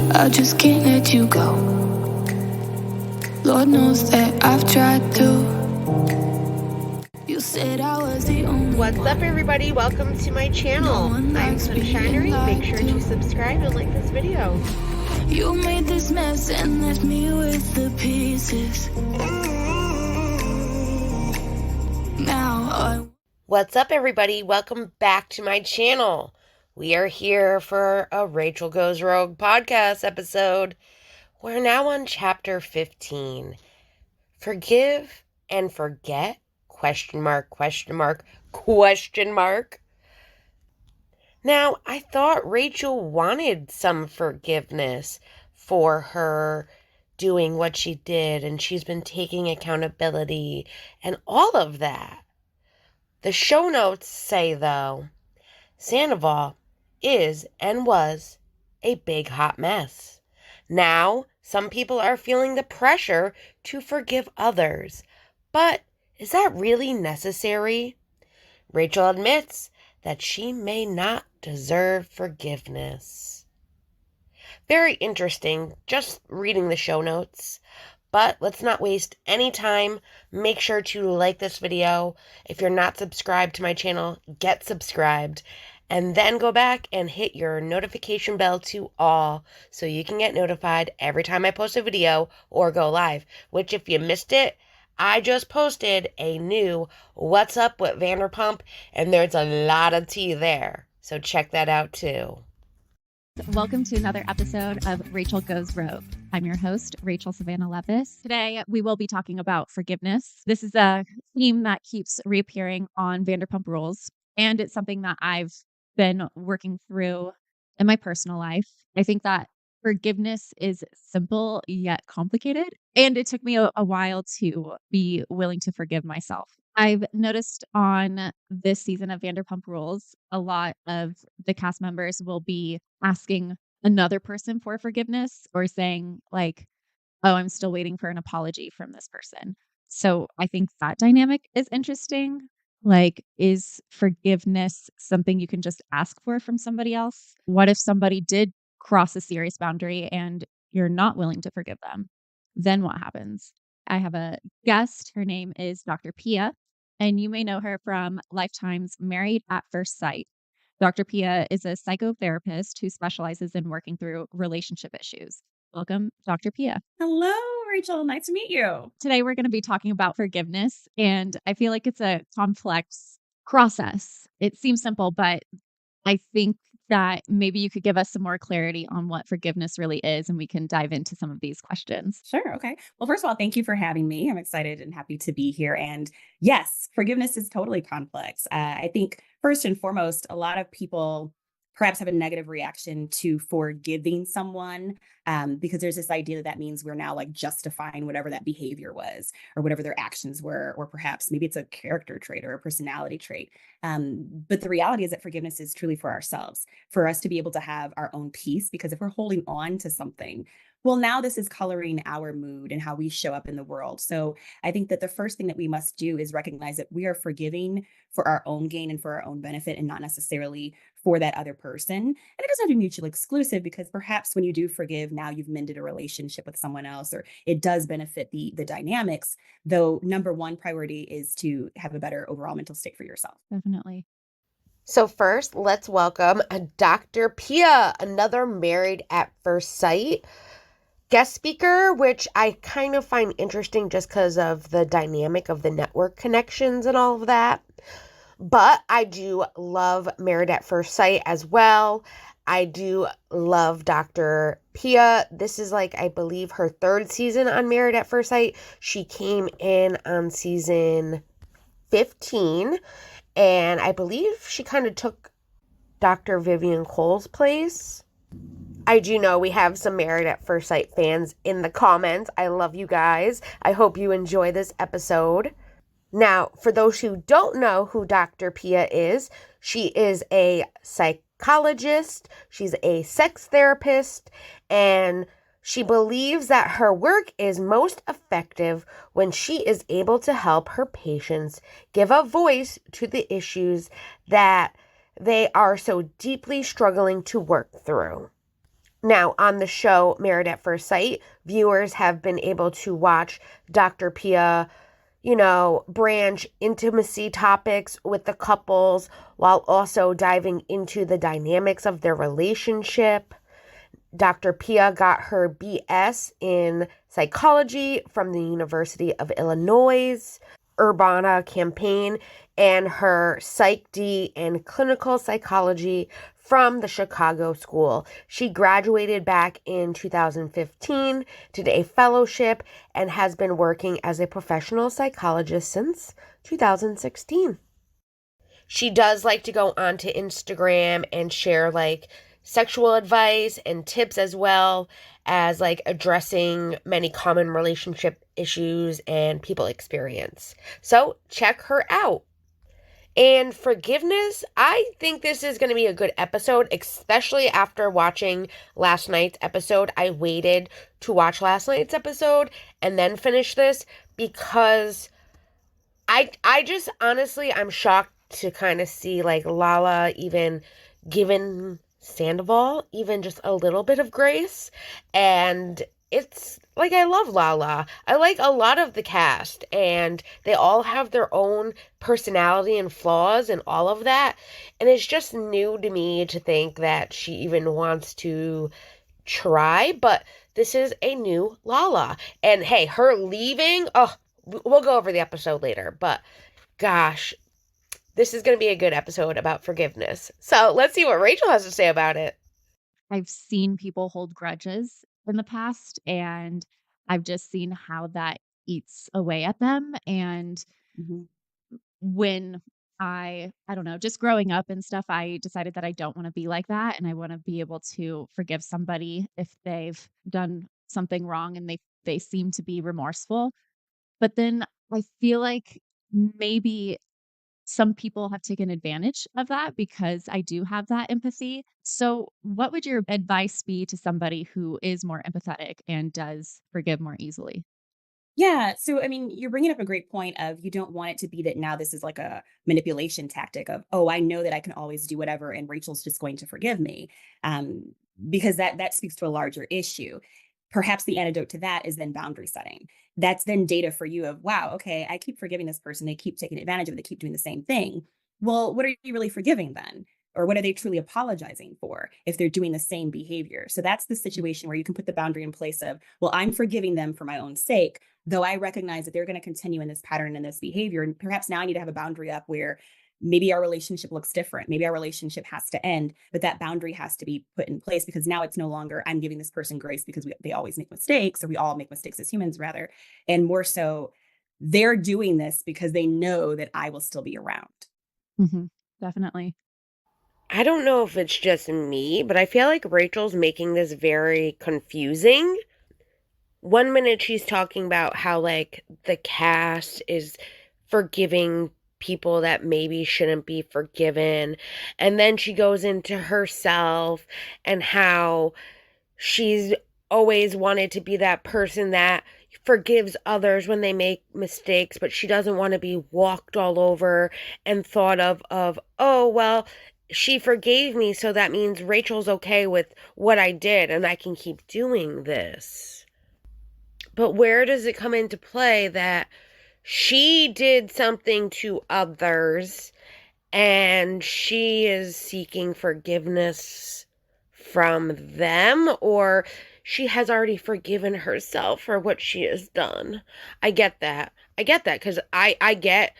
I just can't let you go. Lord knows that I've tried to. You said I was the only What's one. up, everybody? Welcome to my channel. No one I'm likes being Sunshinery. lied Make sure to. to subscribe and like this video. You made this mess and left me with the pieces. Now What's up, everybody? Welcome back to my channel. We are here for a Rachel Goes Rogue podcast episode. We're now on chapter 15. Forgive and forget? Question mark, question mark, question mark. Now, I thought Rachel wanted some forgiveness for her doing what she did, and she's been taking accountability and all of that. The show notes say, though, Sandoval is and was a big hot mess. Now, some people are feeling the pressure to forgive others. But is that really necessary? Rachel admits that she may not deserve forgiveness. Very interesting, just reading the show notes. But let's not waste any time. Make sure to like this video. If you're not subscribed to my channel, get subscribed. And then go back and hit your notification bell to all so you can get notified every time I post a video or go live. Which, if you missed it, I just posted a new What's Up with Vanderpump, and there's a lot of tea there. So check that out too. Welcome to another episode of Rachel Goes Rogue. I'm your host, Rachel Leviss. Today, we will be talking about forgiveness. This is a theme that keeps reappearing on Vanderpump Rules, and it's something that I've been working through in my personal life. I think that forgiveness is simple yet complicated, and it took me a while to be willing to forgive myself. I've noticed on this season of Vanderpump Rules, a lot of the cast members will be asking another person for forgiveness or saying like, oh, I'm still waiting for an apology from this person. So I think that dynamic is interesting. Like, is forgiveness something you can just ask for from somebody else? What if somebody did cross a serious boundary and you're not willing to forgive them? Then what happens? I have a guest. Her name is Dr. Pia, and you may know her from Lifetime's Married at First Sight. Dr. Pia is a psychotherapist who specializes in working through relationship issues. Welcome, Dr. Pia. Hello, Rachel. Nice to meet you. Today, we're going to be talking about forgiveness, and I feel like it's a complex process. It seems simple, but I think that maybe you could give us some more clarity on what forgiveness really is, and we can dive into some of these questions. Sure. Okay. Well, first of all, thank you for having me. I'm excited and happy to be here. And yes, forgiveness is totally complex. I think first and foremost, a lot of people perhaps have a negative reaction to forgiving someone because there's this idea that means we're now like justifying whatever that behavior was or whatever their actions were, or perhaps maybe it's a character trait or a personality trait. But the reality is that forgiveness is truly for ourselves, for us to be able to have our own peace, because if we're holding on to something, well, now this is coloring our mood and how we show up in the world. So I think that the first thing that we must do is recognize that we are forgiving for our own gain and for our own benefit, and not necessarily for that other person. And it doesn't have to be mutually exclusive, because perhaps when you do forgive, now you've mended a relationship with someone else, or it does benefit the dynamics. Though number one priority is to have a better overall mental state for yourself. Definitely. So first, let's welcome Dr. Pia, another Married at First Sight guest speaker, which I kind of find interesting just because of the dynamic of the network connections and all of that. But I do love Married at First Sight as well. I do love Dr. Pia. This is like, I believe, her third season on Married at First Sight. She came in on season 15, and I believe she kind of took Dr. Vivian Cole's place. I do know we have some Married at First Sight fans in the comments. I love you guys. I hope you enjoy this episode. Now, for those who don't know who Dr. Pia is, she is a psychologist, she's a sex therapist, and she believes that her work is most effective when she is able to help her patients give a voice to the issues that they are so deeply struggling to work through. Now, on the show Married at First Sight, viewers have been able to watch Dr. Pia, branch intimacy topics with the couples while also diving into the dynamics of their relationship. Dr. Pia got her BS in psychology from the University of Illinois Urbana-Champaign and her Psych D in clinical psychology from the Chicago School. She graduated back in 2015, did a fellowship, and has been working as a professional psychologist since 2016. She does like to go onto Instagram and share sexual advice and tips, as well as addressing many common relationship issues and people experience. So check her out. And forgiveness, I think this is going to be a good episode, especially after watching last night's episode. I waited to watch last night's episode and then finish this because I just honestly, I'm shocked to kind of see Lala even given Sandoval even just a little bit of grace. And it's I love Lala. I like a lot of the cast, and they all have their own personality and flaws and all of that. And it's just new to me to think that she even wants to try, but this is a new Lala. And hey, her leaving, we'll go over the episode later, but gosh, this is going to be a good episode about forgiveness. So let's see what Rachel has to say about it. I've seen people hold grudges in the past, and I've just seen how that eats away at them. And when I don't know, just growing up and stuff, I decided that I don't want to be like that. And I want to be able to forgive somebody if they've done something wrong and they seem to be remorseful. But then I feel like maybe some people have taken advantage of that because I do have that empathy. So, what would your advice be to somebody who is more empathetic and does forgive more easily? Yeah. So, I mean, you're bringing up a great point of you don't want it to be that now this is like a manipulation tactic of, oh, I know that I can always do whatever and Rachel's just going to forgive me. Um, because that speaks to a larger issue. Perhaps the antidote to that is then boundary setting. That's then data for you of, wow, okay, I keep forgiving this person. They keep taking advantage of it. They keep doing the same thing. Well, what are you really forgiving then? Or what are they truly apologizing for if they're doing the same behavior? So that's the situation where you can put the boundary in place of, well, I'm forgiving them for my own sake, though I recognize that they're going to continue in this pattern and this behavior. And perhaps now I need to have a boundary up where maybe our relationship looks different. Maybe our relationship has to end, but that boundary has to be put in place because now it's no longer I'm giving this person grace because they always make mistakes, or we all make mistakes as humans rather. And more so, they're doing this because they know that I will still be around. Definitely. I don't know if it's just me, but I feel like Rachel's making this very confusing. One minute she's talking about how the cast is forgiving people that maybe shouldn't be forgiven, and then she goes into herself and how she's always wanted to be that person that forgives others when they make mistakes, but she doesn't want to be walked all over and thought of oh, well, she forgave me, so that means Rachel's okay with what I did and I can keep doing this. But where does it come into play that she did something to others and she is seeking forgiveness from them, or she has already forgiven herself for what she has done? I get that because I get,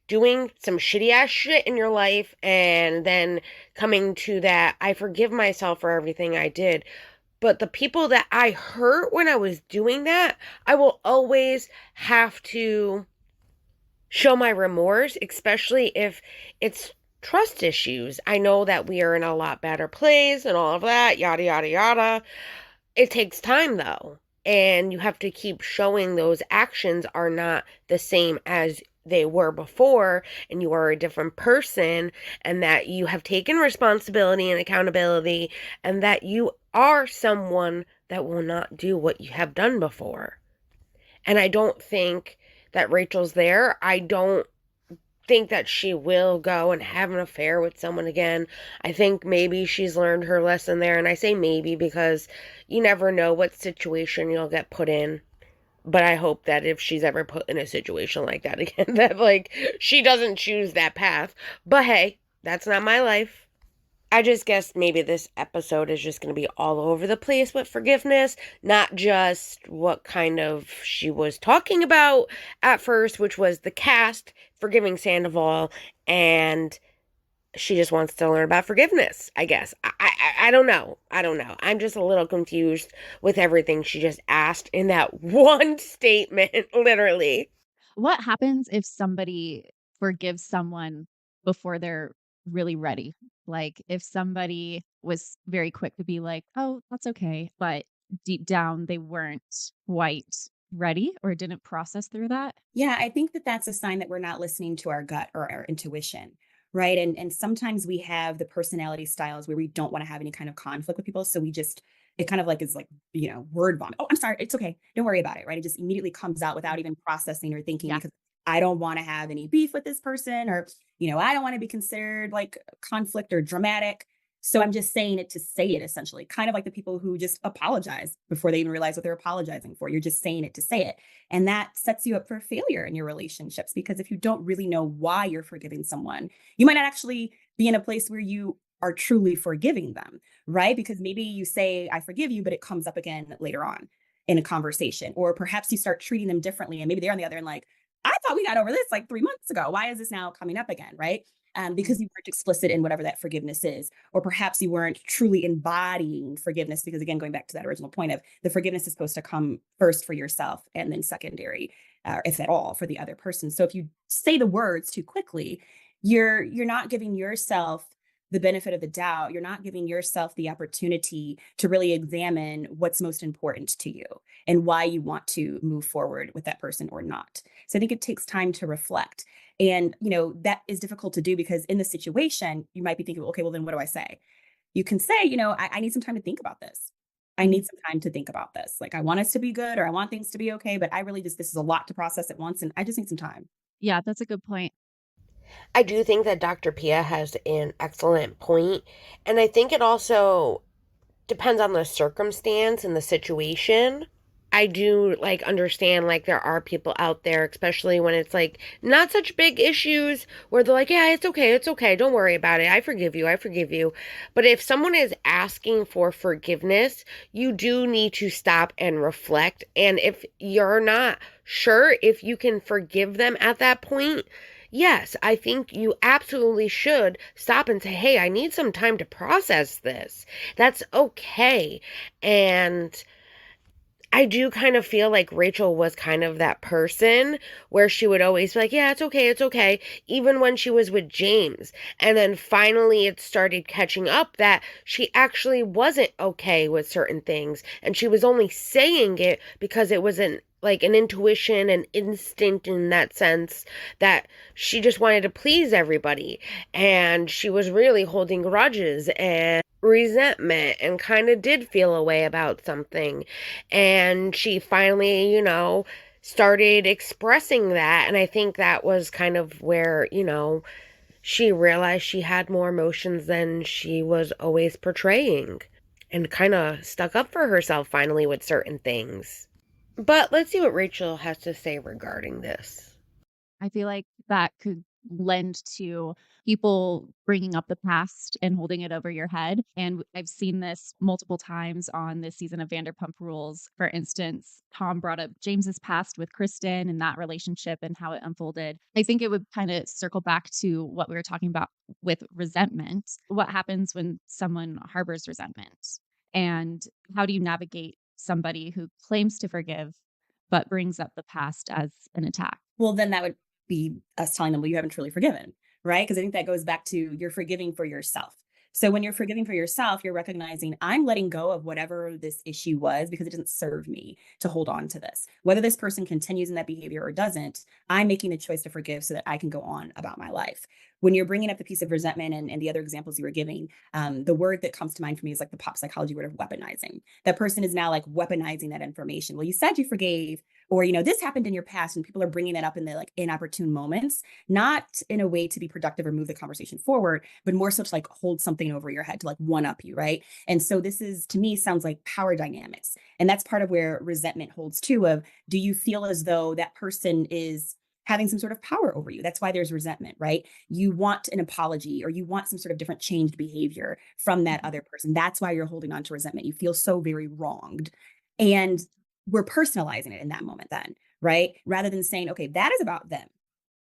doing some shitty ass shit in your life and then coming to that, I forgive myself for everything I did. But the people that I hurt when I was doing that, I will always have to show my remorse, especially if it's trust issues. I know that we are in a lot better place and all of that, yada, yada, yada. It takes time though. And you have to keep showing those actions are not the same as they were before, and you are a different person, and that you have taken responsibility and accountability, and that you are someone that will not do what you have done before. And I don't think that Rachel's there. I don't think that she will go and have an affair with someone again. I think maybe she's learned her lesson there. And I say maybe because you never know what situation you'll get put in. But I hope that if she's ever put in a situation like that again, that like she doesn't choose that path. But hey, that's not my life. I just guess maybe this episode is just going to be all over the place with forgiveness, not just what kind of she was talking about at first, which was the cast forgiving Sandoval, and she just wants to learn about forgiveness, I guess. I don't know. I don't know. I'm just a little confused with everything she just asked in that one statement, literally. What happens if somebody forgives someone before they're really ready? Like if somebody was very quick to be like, oh, that's okay. But deep down, they weren't quite ready or didn't process through that. Yeah, I think that that's a sign that we're not listening to our gut or our intuition, right? And sometimes we have the personality styles where we don't want to have any kind of conflict with people, so we just it kind of like is like, word vomit. Oh, I'm sorry, it's okay. Don't worry about it, right? It just immediately comes out without even processing or thinking Yeah. because I don't want to have any beef with this person or, I don't want to be considered like conflict or dramatic. So I'm just saying it to say it essentially, kind of like the people who just apologize before they even realize what they're apologizing for. You're just saying it to say it. And that sets you up for failure in your relationships because if you don't really know why you're forgiving someone, you might not actually be in a place where you are truly forgiving them, right? Because maybe you say, I forgive you, but it comes up again later on in a conversation. Or perhaps you start treating them differently. And maybe they're on the other end, like, I thought we got over this like 3 months ago. Why is this now coming up again? Right. Because you weren't explicit in whatever that forgiveness is, or perhaps you weren't truly embodying forgiveness. Because again, going back to that original point of the forgiveness is supposed to come first for yourself and then secondary, if at all, for the other person. So if you say the words too quickly, you're not giving yourself the benefit of the doubt. You're not giving yourself the opportunity to really examine what's most important to you and why you want to move forward with that person or not. So I think it takes time to reflect. And, that is difficult to do because in the situation, you might be thinking, okay, well, then what do I say? You can say, I need some time to think about this. I need some time to think about this. Like, I want us to be good or I want things to be okay, but I really this is a lot to process at once. And I just need some time. Yeah, that's a good point. I do think that Dr. Pia has an excellent point, and I think it also depends on the circumstance and the situation. I do like understand like there are people out there, especially when it's like not such big issues where they're like, yeah, it's okay, don't worry about it. I forgive you, I forgive you. But if someone is asking for forgiveness, you do need to stop and reflect. And if you're not sure if you can forgive them at that point, yes, I think you absolutely should stop and say, hey, I need some time to process this. That's okay. And I do kind of feel like Rachel was kind of that person where she would always be like, yeah, it's okay, even when she was with James. And then finally it started catching up that she actually wasn't okay with certain things. And she was only saying it because it was an intuition, an instinct in that sense that she just wanted to please everybody. And she was really holding grudges and resentment and kind of did feel a way about something. And she finally, started expressing that. And I think that was kind of where, she realized she had more emotions than she was always portraying and kind of stuck up for herself finally with certain things. But let's see what Rachel has to say regarding this. I feel like that could lend to people bringing up the past and holding it over your head. And I've seen this multiple times on this season of Vanderpump Rules. For instance, Tom brought up James's past with Kristen and that relationship and how it unfolded. I think it would kind of circle back to what we were talking about with resentment. What happens when someone harbors resentment? And how do you navigate somebody who claims to forgive but brings up the past as an attack? Well, then that would be us telling them, well, you haven't truly forgiven, right? Because I think that goes back to you're forgiving for yourself. So when you're forgiving for yourself, you're recognizing I'm letting go of whatever this issue was because it doesn't serve me to hold on to this. Whether this person continues in that behavior or doesn't, I'm making the choice to forgive so that I can go on about my life. when you're bringing up the piece of resentment and the other examples you were giving, the word that comes to mind for me is like the pop psychology word of weaponizing. That person is now like weaponizing that information. Well, you said you forgave, or, this happened in your past, and people are bringing that up in the like inopportune moments, not in a way to be productive or move the conversation forward, but more so to like hold something over your head to like one up you, right? And so this is, to me, sounds like power dynamics. And that's part of where resentment holds too, of do you feel as though that person is having some sort of power over you? That's why there's resentment, right? You want an apology, or you want some sort of different changed behavior from that other person. That's why you're holding on to resentment. You feel so very wronged. And we're personalizing it in that moment then, right? Rather than saying, okay, that is about them.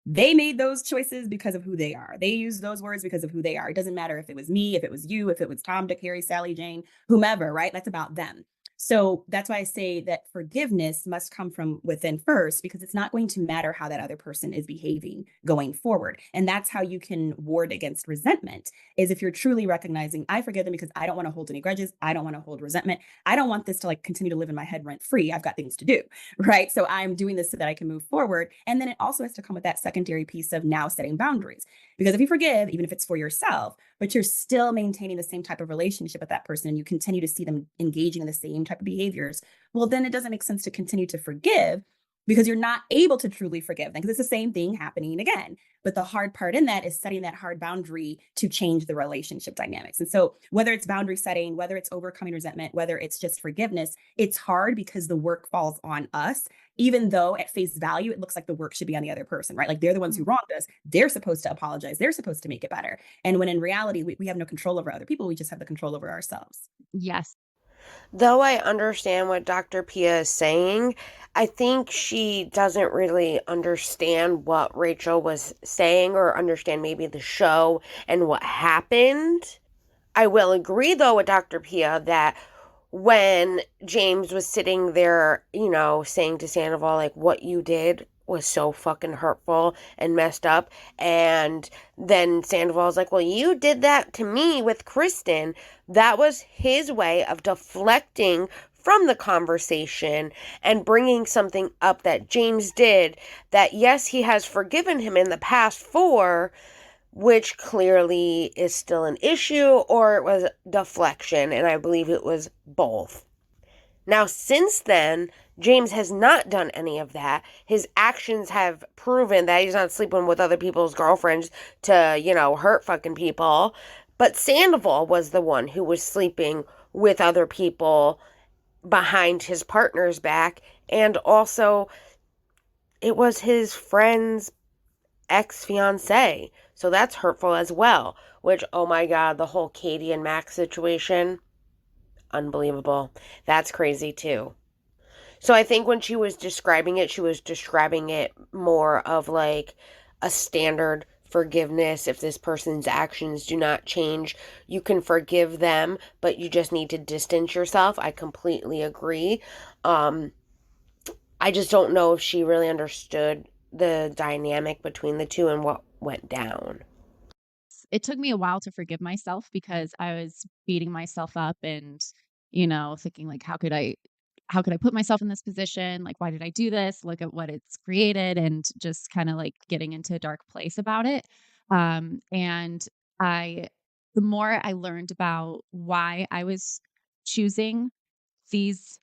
They made those choices because of who they are. They used those words because of who they are. It doesn't matter if it was me, if it was you, if it was Tom, Dick, Harry, Sally, Jane, whomever, right? That's about them. So that's why I say that forgiveness must come from within first, because it's not going to matter how that other person is behaving going forward. And that's how you can ward against resentment, is if you're truly recognizing, I forgive them because I don't want to hold any grudges. I don't want to hold resentment. I don't want this to like continue to live in my head rent free. I've got things to do, right? So I'm doing this so that I can move forward. And then it also has to come with that secondary piece of now setting boundaries. Because if you forgive, even if it's for yourself, but you're still maintaining the same type of relationship with that person, and you continue to see them engaging in the same type of behaviors, well, then it doesn't make sense to continue to forgive, because you're not able to truly forgive them, because it's the same thing happening again. But the hard part in that is setting that hard boundary to change the relationship dynamics. And so whether it's boundary setting, whether it's overcoming resentment, whether it's just forgiveness, it's hard because the work falls on us, even though at face value, it looks like the work should be on the other person, right? Like they're the ones who wronged us. They're supposed to apologize. They're supposed to make it better. And when in reality, we have no control over other people. We just have the control over ourselves. Yes. Though I understand what Dr. Pia is saying, I think she doesn't really understand what Rachel was saying, or understand maybe the show and what happened. I will agree, though, with Dr. Pia that when James was sitting there, saying to Sandoval, like, what you did was so fucking hurtful and messed up. And then Sandoval's like, well, you did that to me with Kristen. That was his way of deflecting from the conversation and bringing something up that James did that, yes, he has forgiven him in the past for, which clearly is still an issue, or it was deflection, and I believe it was both. Now, since then, James has not done any of that. His actions have proven that he's not sleeping with other people's girlfriends to, hurt fucking people. But Sandoval was the one who was sleeping with other people behind his partner's back, and also it was his friend's ex-fiancé. So that's hurtful as well, which, oh my God, the whole Katie and Max situation, unbelievable. That's crazy too. So I think when she was describing it more of like a standard forgiveness. If this person's actions do not change, you can forgive them, but you just need to distance yourself. I completely agree. I just don't know if she really understood the dynamic between the two and what went down. It took me a while to forgive myself, because I was beating myself up and, thinking like, how could I put myself in this position? Like, why did I do this? Look at what it's created, and just kind of like getting into a dark place about it. And the more I learned about why I was choosing these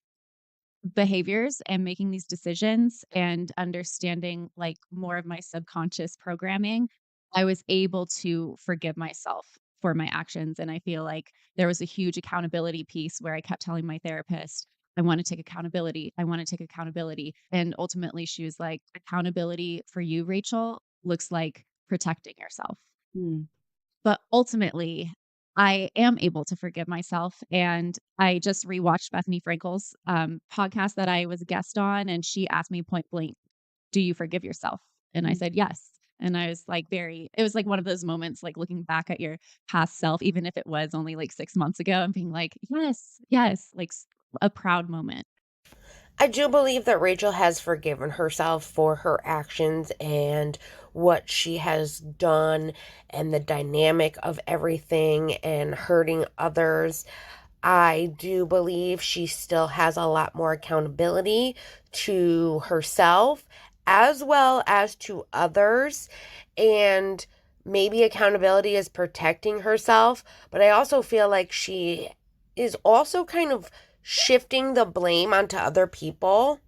behaviors and making these decisions, and understanding like more of my subconscious programming, I was able to forgive myself for my actions. And I feel like there was a huge accountability piece where I kept telling my therapist, I want to take accountability. I want to take accountability. And ultimately she was like, accountability for you, Rachel, looks like protecting yourself. But ultimately, I am able to forgive myself. And I just rewatched Bethany Frankel's podcast that I was a guest on. And she asked me point blank, do you forgive yourself? And I said, yes. And I was like, it was like one of those moments, like looking back at your past self, even if it was only like 6 months ago, and being like, yes, like a proud moment. I do believe that Rachel has forgiven herself for her actions and what she has done, and the dynamic of everything and hurting others. I do believe she still has a lot more accountability to herself as well as to others. And maybe accountability is protecting herself, but I also feel like she is also kind of shifting the blame onto other people,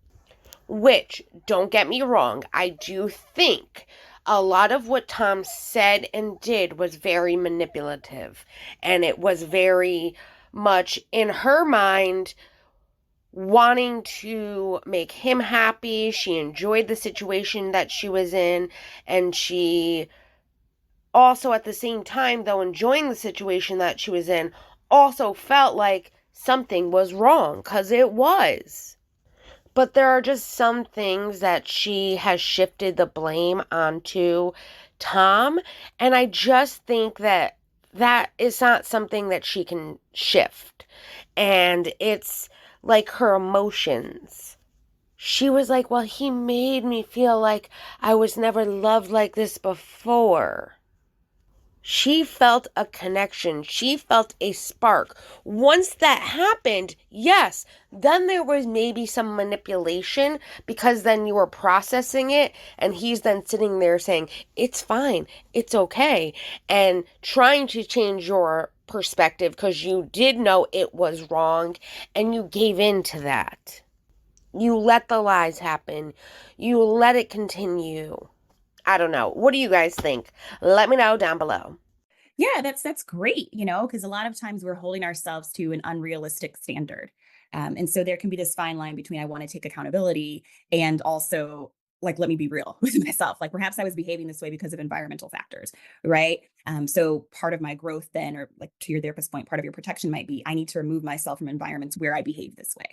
which, don't get me wrong, I do think a lot of what Tom said and did was very manipulative, and it was very much in her mind wanting to make him happy. She enjoyed the situation that she was in, and she also, at the same time, though enjoying the situation that she was in, also felt like something was wrong, because it was. But there are just some things that she has shifted the blame onto Tom, and I just think that that is not something that she can shift. And it's like her emotions. She was like, well, he made me feel like I was never loved like this before. She felt a connection. She felt a spark. Once that happened, yes, then there was maybe some manipulation, because then you were processing it and he's then sitting there saying, it's fine, it's okay, and trying to change your perspective because you did know it was wrong and you gave in to that. You let the lies happen. You let it continue. I don't know. What do you guys think? Let me know down below. Yeah, that's great, because a lot of times we're holding ourselves to an unrealistic standard. And so there can be this fine line between I want to take accountability and also like let me be real with myself. Like perhaps I was behaving this way because of environmental factors, right? So part of my growth then, or like to your therapist point, part of your protection might be I need to remove myself from environments where I behave this way.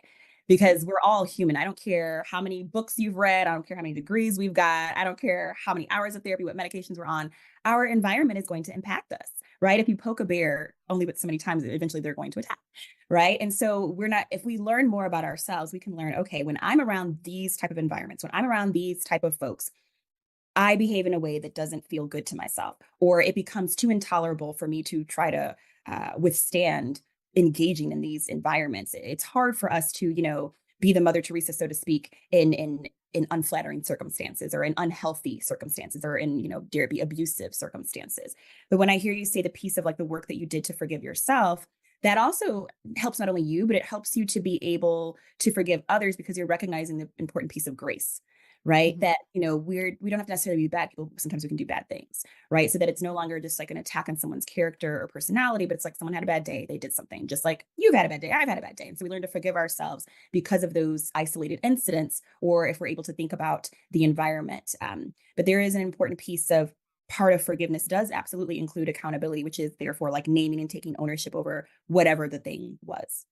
Because we're all human. I don't care how many books you've read. I don't care how many degrees we've got. I don't care how many hours of therapy, what medications we're on. Our environment is going to impact us, right? If you poke a bear only but so many times, eventually they're going to attack, right? And so if we learn more about ourselves, we can learn, okay, when I'm around these type of environments, when I'm around these type of folks, I behave in a way that doesn't feel good to myself, or it becomes too intolerable for me to try to withstand engaging in these environments. It's hard for us to, be the Mother Teresa, so to speak, in unflattering circumstances or in unhealthy circumstances or in, dare be abusive circumstances. But when I hear you say the piece of like the work that you did to forgive yourself, that also helps not only you, but it helps you to be able to forgive others because you're recognizing the important piece of grace, right? That, we don't have to necessarily be bad people. Sometimes we can do bad things, right? So that it's no longer just like an attack on someone's character or personality, but it's like someone had a bad day. They did something just like you've had a bad day. I've had a bad day. And so we learn to forgive ourselves because of those isolated incidents, or if we're able to think about the environment. But there is an important piece of part of forgiveness does absolutely include accountability, which is therefore like naming and taking ownership over whatever the thing was.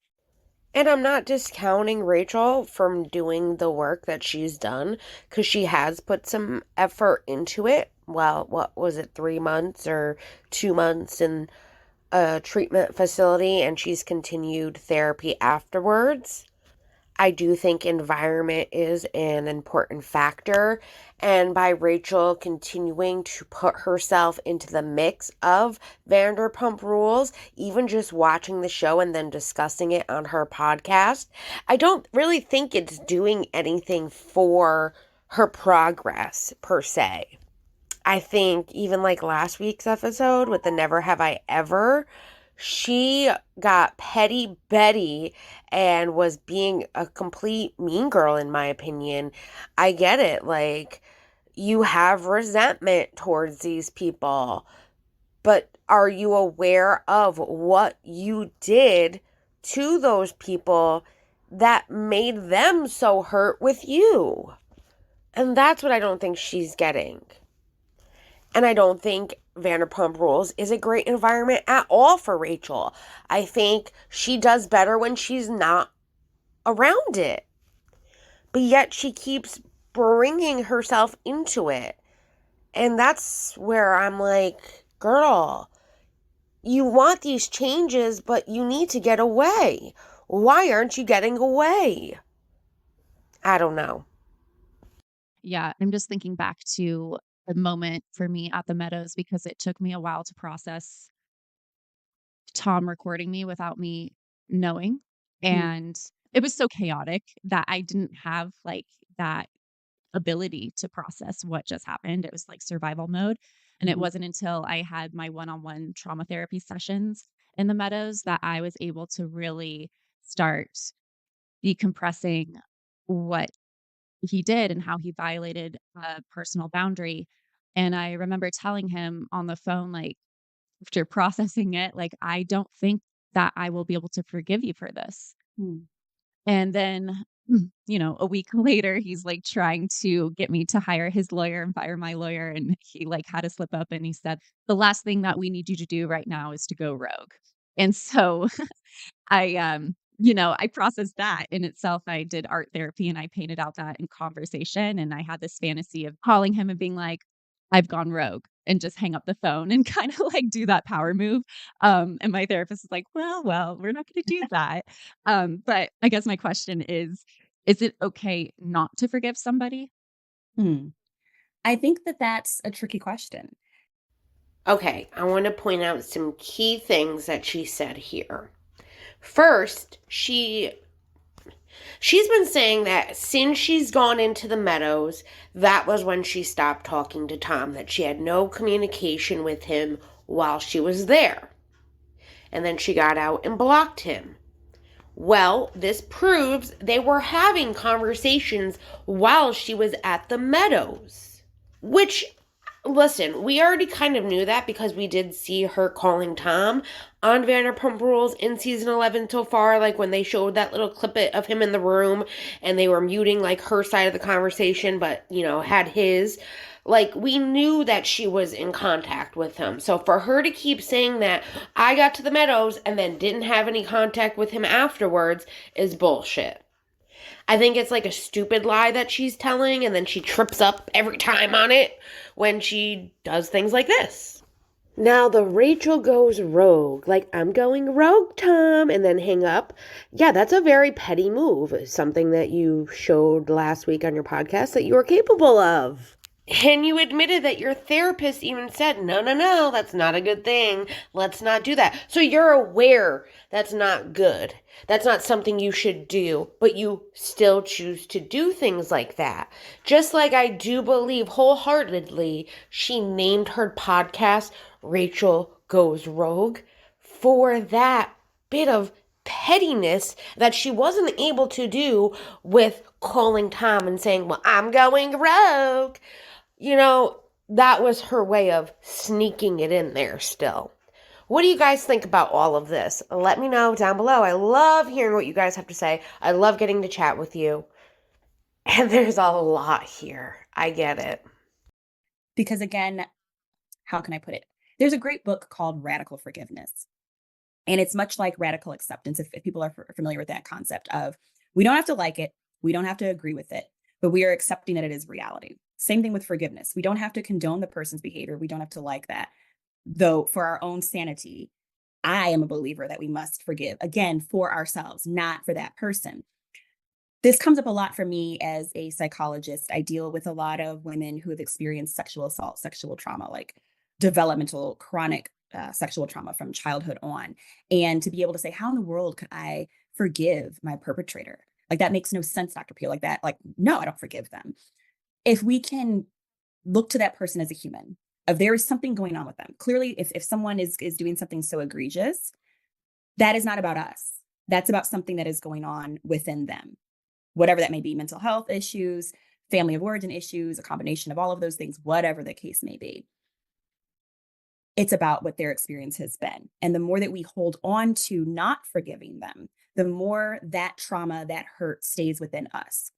And I'm not discounting Rachel from doing the work that she's done, because she has put some effort into it. Well, what was it, 3 months or 2 months in a treatment facility, and she's continued therapy afterwards. I do think environment is an important factor, and by Rachel continuing to put herself into the mix of Vanderpump Rules, even just watching the show and then discussing it on her podcast, I don't really think it's doing anything for her progress per se. I think even like last week's episode with the Never Have I Ever, she got petty Betty and was being a complete mean girl, in my opinion. I get it. Like, you have resentment towards these people, but are you aware of what you did to those people that made them so hurt with you? And that's what I don't think she's getting. And I don't think Vanderpump Rules is a great environment at all for Rachel. I think she does better when she's not around it. But yet she keeps bringing herself into it. And that's where I'm like, girl, you want these changes, but you need to get away. Why aren't you getting away? I don't know. Yeah, I'm just thinking back to the moment for me at the Meadows because it took me a while to process Tom recording me without me knowing. And it was so chaotic that I didn't have like that ability to process what just happened. It was like survival mode. And it wasn't until I had my one-on-one trauma therapy sessions in the Meadows that I was able to really start decompressing what he did and how he violated a personal boundary. And I remember telling him on the phone, like, after processing it, like, I don't think that I will be able to forgive you for this. Mm. And then, a week later, he's like trying to get me to hire his lawyer and fire my lawyer. And he like had a slip up and he said, the last thing that we need you to do right now is to go rogue. And so I processed that in itself. I did art therapy and I painted out that in conversation. And I had this fantasy of calling him and being like, I've gone rogue and just hang up the phone and kind of like do that power move. And my therapist is like, well, we're not going to do that. But I guess my question is it okay not to forgive somebody? Hmm. I think that that's a tricky question. Okay, I want to point out some key things that she said here. First, she's been saying that since she's gone into the Meadows, that was when she stopped talking to Tom, that she had no communication with him while she was there. And then she got out and blocked him. Well, this proves they were having conversations while she was at the Meadows. Which, listen, we already kind of knew that because we did see her calling Tom on Vanderpump Rules in season 11 so far, like when they showed that little clip of him in the room and they were muting like her side of the conversation, but, had his. Like, we knew that she was in contact with him. So for her to keep saying that I got to the Meadows and then didn't have any contact with him afterwards is bullshit. I think it's like a stupid lie that she's telling, and then she trips up every time on it when she does things like this. Now, the Rachel goes rogue, like, I'm going rogue, Tom, and then hang up. Yeah, that's a very petty move. Something that you showed last week on your podcast that you were capable of. And you admitted that your therapist even said, no, that's not a good thing. Let's not do that. So you're aware that's not good. That's not something you should do, but you still choose to do things like that. Just like I do believe wholeheartedly she named her podcast Rachel Goes Rogue for that bit of pettiness that she wasn't able to do with calling Tom and saying, well, I'm going rogue. That was her way of sneaking it in there still. What do you guys think about all of this? Let me know down below. I love hearing what you guys have to say. I love getting to chat with you. And there's a lot here. I get it. Because again, how can I put it? There's a great book called Radical Forgiveness. And it's much like radical acceptance, if people are familiar with that concept of we don't have to like it, we don't have to agree with it, but we are accepting that it is reality. Same thing with forgiveness. We don't have to condone the person's behavior. We don't have to like that. Though for our own sanity, I am a believer that we must forgive, again, for ourselves, not for that person. This comes up a lot for me as a psychologist. I deal with a lot of women who have experienced sexual assault, sexual trauma, like developmental chronic sexual trauma from childhood on. And to be able to say, how in the world could I forgive my perpetrator? Like, that makes no sense, Dr. Peel. Like that, like, no, I don't forgive them. If we can look to that person as a human, if there is something going on with them, clearly, if someone is doing something so egregious, that is not about us. That's about something that is going on within them, whatever that may be, mental health issues, family of origin issues, a combination of all of those things, whatever the case may be. It's about what their experience has been. And the more that we hold on to not forgiving them, the more that trauma, that hurt stays within us.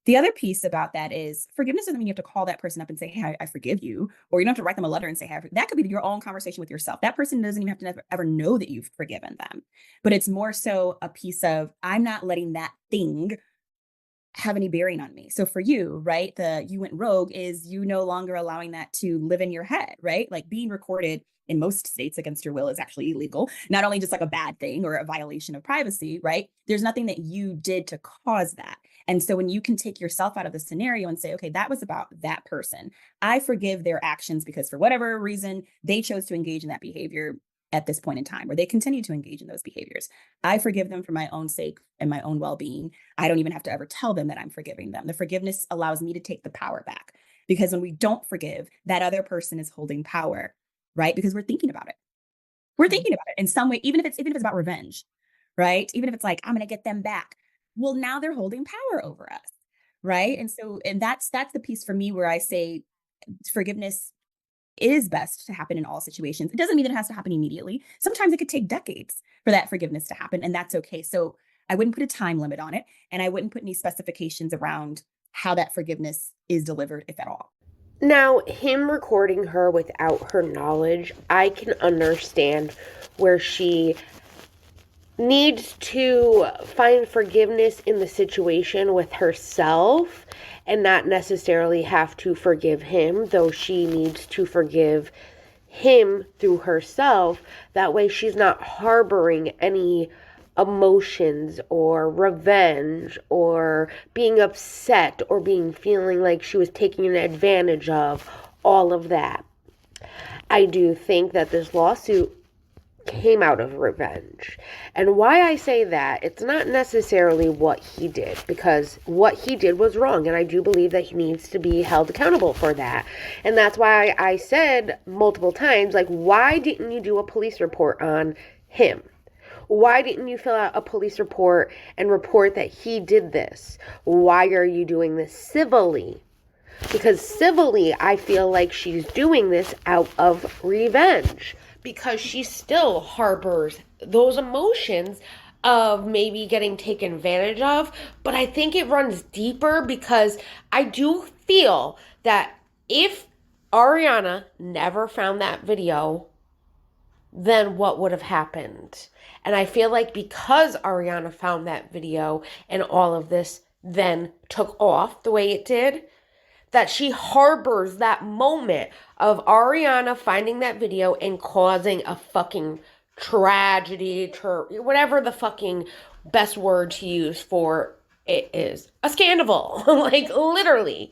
The other piece about that is forgiveness doesn't mean you have to call that person up and say, hey, I forgive you, or you don't have to write them a letter and say, hey, that could be your own conversation with yourself. That person doesn't even have to ever know that you've forgiven them. But it's more so a piece of, I'm not letting that thing have any bearing on me. So for you, right, you went rogue is you no longer allowing that to live in your head, right? Like being recorded in most states against your will is actually illegal. Not only just like a bad thing or a violation of privacy, right? There's nothing that you did to cause that. And so when you can take yourself out of the scenario and say, okay, that was about that person. I forgive their actions because for whatever reason, they chose to engage in that behavior at this point in time, or they continue to engage in those behaviors. I forgive them for my own sake and my own well-being. I don't even have to ever tell them that I'm forgiving them. The forgiveness allows me to take the power back. Because when we don't forgive, that other person is holding power, right? Because we're thinking about it. We're thinking about it in some way, even if it's about revenge, right? Even if it's like, I'm going to get them back. Well, now they're holding power over us, right? And so, and that's the piece for me where I say forgiveness is best to happen in all situations. It doesn't mean that it has to happen immediately. Sometimes it could take decades for that forgiveness to happen, and that's okay. So I wouldn't put a time limit on it, and I wouldn't put any specifications around how that forgiveness is delivered, if at all. Now, him recording her without her knowledge, I can understand where she needs to find forgiveness in the situation with herself and not necessarily have to forgive him, though she needs to forgive him through herself. That way she's not harboring any emotions or revenge or being upset or feeling like she was taken advantage of, all of that. I do think that this lawsuit came out of revenge. And why I say that, it's not necessarily what he did, because what he did was wrong, and I do believe that he needs to be held accountable for that. And that's why I said multiple times, like, why didn't you do a police report on him? Why didn't you fill out a police report and report that he did this? Why are you doing this civilly? Because civilly, I feel like she's doing this out of revenge, because she still harbors those emotions of maybe getting taken advantage of. But I think it runs deeper, because I do feel that if Ariana never found that video, then what would have happened? And I feel like because Ariana found that video and all of this then took off the way it did, that she harbors that moment of Ariana finding that video and causing a fucking tragedy, whatever the fucking best word to use for it is. A Scandoval, like literally.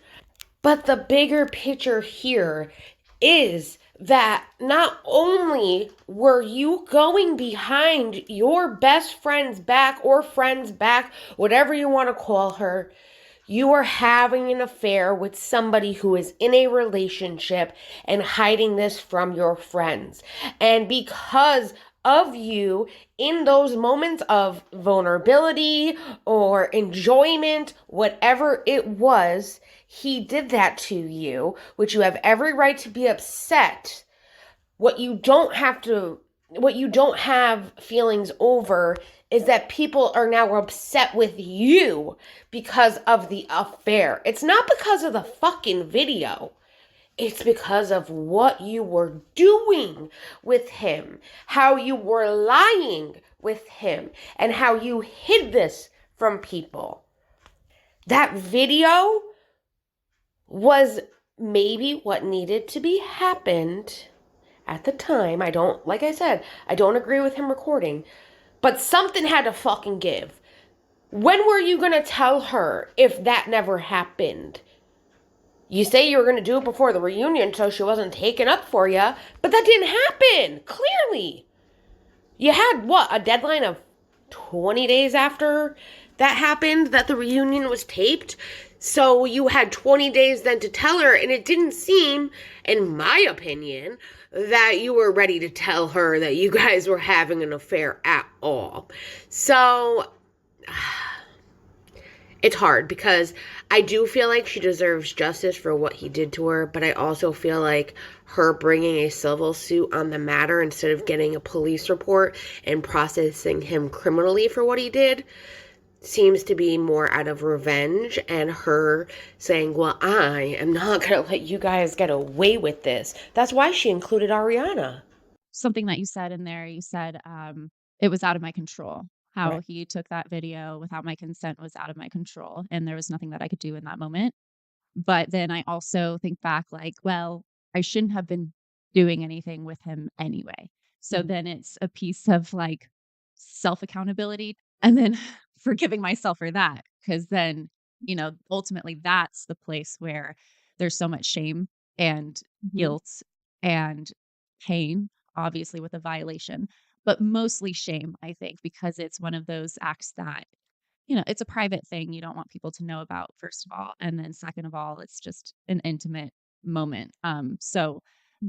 But the bigger picture here is that not only were you going behind your best friend's back or friend's back, whatever you want to call her, you are having an affair with somebody who is in a relationship and hiding this from your friends. And because of you, in those moments of vulnerability or enjoyment, whatever it was, he did that to you, which you have every right to be upset. What you don't have feelings over is that people are now upset with you because of the affair. It's not because of the fucking video. It's because of what you were doing with him, how you were lying with him, and how you hid this from people. That video was maybe what needed to be happened at the time. Like I said, I don't agree with him recording, but something had to fucking give. When were you going to tell her if that never happened? You say you were going to do it before the reunion so she wasn't taken up for you, but that didn't happen, clearly. You had, a deadline of 20 days after that happened, that the reunion was taped? So you had 20 days then to tell her, and it didn't seem, in my opinion, that you were ready to tell her that you guys were having an affair at all. So it's hard, because I do feel like she deserves justice for what he did to her, but I also feel like her bringing a civil suit on the matter instead of getting a police report and processing him criminally for what he did seems to be more out of revenge, and her saying, well, I am not going to let you guys get away with this. That's why she included Ariana. Something that you said in there, you said it was out of my control. How Right. he took that video without my consent was out of my control, and there was nothing that I could do in that moment. But then I also think back like, well, I shouldn't have been doing anything with him anyway. So then it's a piece of like self accountability, and then forgiving myself for that. Cause then, ultimately that's the place where there's so much shame and Mhm. guilt and pain, obviously with a violation, but mostly shame, I think, because it's one of those acts that it's a private thing you don't want people to know about, first of all. And then second of all, it's just an intimate moment. So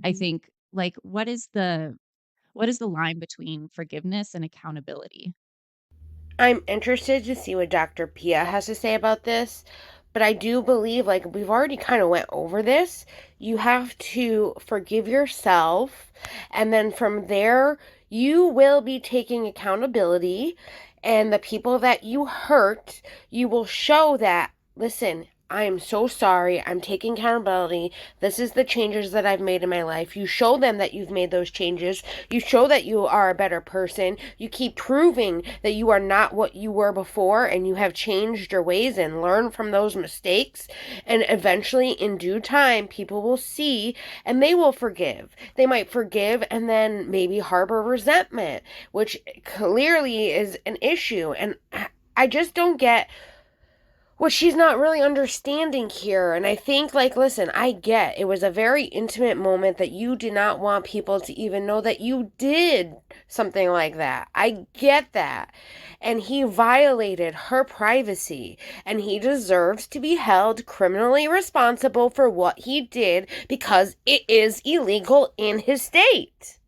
I Mhm. think like what is the line between forgiveness and accountability? I'm interested to see what Dr. Pia has to say about this, but I do believe, like, we've already kind of went over this. You have to forgive yourself, and then from there, you will be taking accountability, and the people that you hurt, you will show that, listen, I am so sorry. I'm taking accountability. This is the changes that I've made in my life. You show them that you've made those changes. You show that you are a better person. You keep proving that you are not what you were before and you have changed your ways and learned from those mistakes. And eventually, in due time, people will see and they will forgive. They might forgive and then maybe harbor resentment, which clearly is an issue. And I just don't get what she's not really understanding here. And I think, like, listen, I get it was a very intimate moment that you did not want people to even know that you did something like that. I get that. And he violated her privacy, and he deserves to be held criminally responsible for what he did because it is illegal in his state.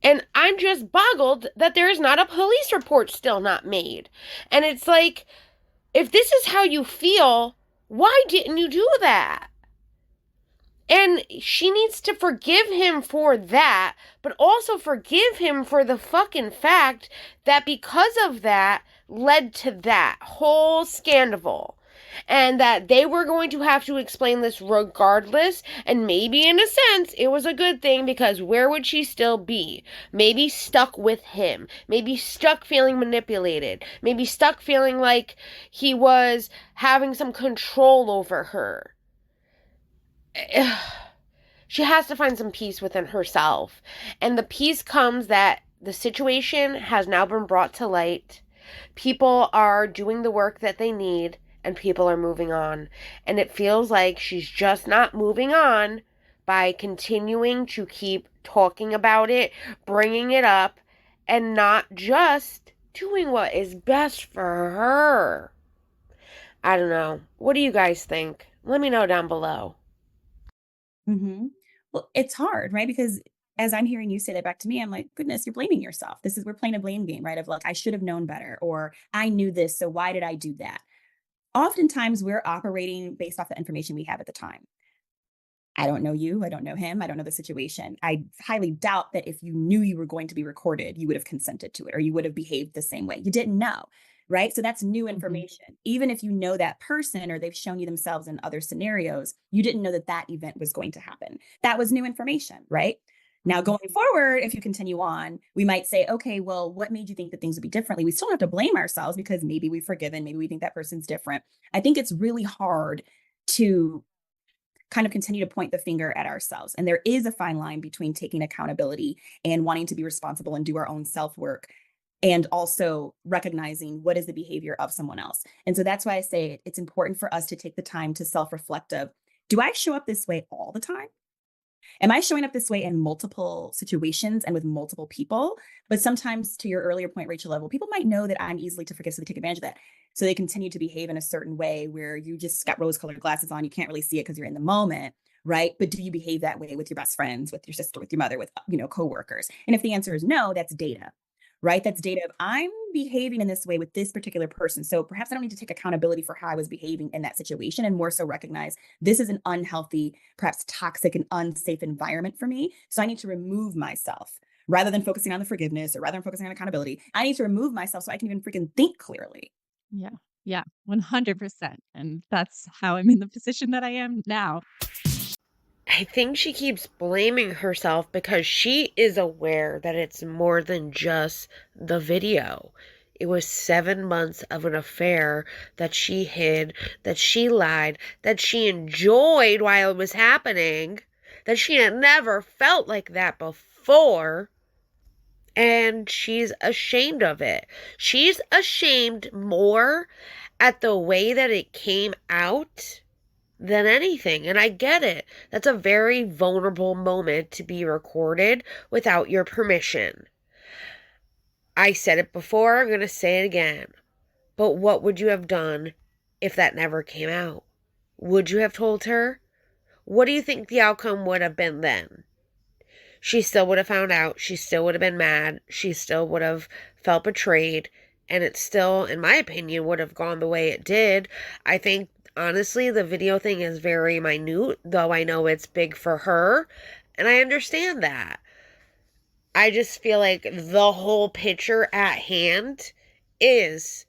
And I'm just boggled that there is not a police report still not made. And it's like, if this is how you feel, why didn't you do that? And she needs to forgive him for that, but also forgive him for the fucking fact that because of that led to that whole Scandoval. And that they were going to have to explain this regardless. And maybe in a sense, it was a good thing because where would she still be? Maybe stuck with him. Maybe stuck feeling manipulated. Maybe stuck feeling like he was having some control over her. She has to find some peace within herself. And the peace comes that the situation has now been brought to light. People are doing the work that they need and people are moving on. And it feels like she's just not moving on by continuing to keep talking about it, bringing it up, and not just doing what is best for her. I don't know. What do you guys think? Let me know down below. Mhm. Well, it's hard, right? Because as I'm hearing you say that back to me, I'm like, goodness, you're blaming yourself. We're playing a blame game, right? Of like, I should have known better, or I knew this, so why did I do that? Oftentimes, we're operating based off the information we have at the time. I don't know you. I don't know him. I don't know the situation. I highly doubt that if you knew you were going to be recorded, you would have consented to it or you would have behaved the same way. You didn't know, right? So that's new Mhm. information. Even if you know that person or they've shown you themselves in other scenarios, you didn't know that that event was going to happen. That was new information, right? Now, Mhm. going forward, if you continue on, we might say, okay, well, what made you think that things would be differently? We still have to blame ourselves because maybe we've forgiven, maybe we think that person's different. I think it's really hard to kind of continue to point the finger at ourselves. And there is a fine line between taking accountability and wanting to be responsible and do our own self work and also recognizing what is the behavior of someone else. And so that's why I say it's important for us to take the time to self reflect of, do I show up this way all the time? Am I showing up this way in multiple situations and with multiple people? But sometimes, to your earlier point, Rachel, level people might know that I'm easily to forgive, so they take advantage of that. So they continue to behave in a certain way where you just got rose-colored glasses on. You can't really see it because you're in the moment, right? But do you behave that way with your best friends, with your sister, with your mother, with coworkers? And if the answer is no, that's data, right? That's data of I'm behaving in this way with this particular person. So perhaps I don't need to take accountability for how I was behaving in that situation and more so recognize this is an unhealthy, perhaps toxic and unsafe environment for me. So I need to remove myself rather than focusing on the forgiveness or rather than focusing on accountability. I need to remove myself so I can even freaking think clearly. Yeah. Yeah. 100%. And that's how I'm in the position that I am now. I think she keeps blaming herself because she is aware that it's more than just the video. It was 7 months of an affair that she hid, that she lied, that she enjoyed while it was happening, that she had never felt like that before. And she's ashamed of it. She's ashamed more at the way that it came out than anything. And I get it. That's a very vulnerable moment to be recorded without your permission. I said it before, I'm going to say it again. But what would you have done if that never came out? Would you have told her? What do you think the outcome would have been then? She still would have found out. She still would have been mad. She still would have felt betrayed. And it still, in my opinion, would have gone the way it did. I think, honestly, the video thing is very minute, though I know it's big for her. And I understand that. I just feel like the whole picture at hand is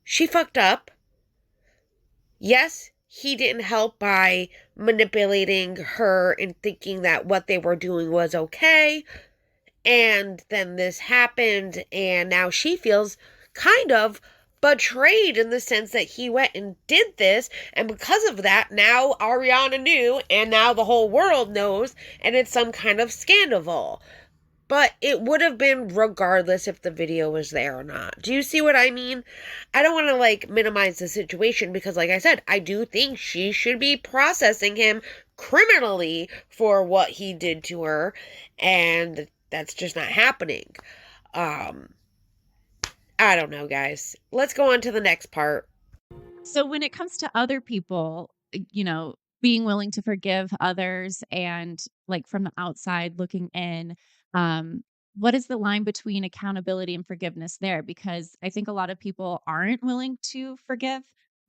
she fucked up. Yes, he didn't help by manipulating her and thinking that what they were doing was okay. And then this happened, and now she feels kind of betrayed in the sense that he went and did this. And because of that, now Ariana knew, and now the whole world knows, and it's some kind of Scandoval. But it would have been regardless if the video was there or not. Do you see what I mean? I don't want to minimize the situation because like I said, I do think she should be processing him criminally for what he did to her. And that's just not happening. I don't know, guys. Let's go on to the next part. So when it comes to other people, being willing to forgive others and from the outside looking in, what is the line between accountability and forgiveness there? Because I think a lot of people aren't willing to forgive.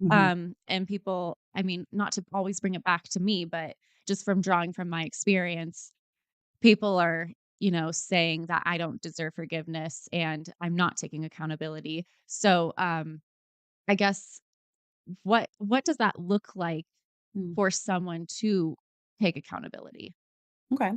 And people, I mean, not to always bring it back to me, but just from drawing from my experience, people are, saying that I don't deserve forgiveness and I'm not taking accountability. So, I guess what does that look like Mm. for someone to take accountability? Okay.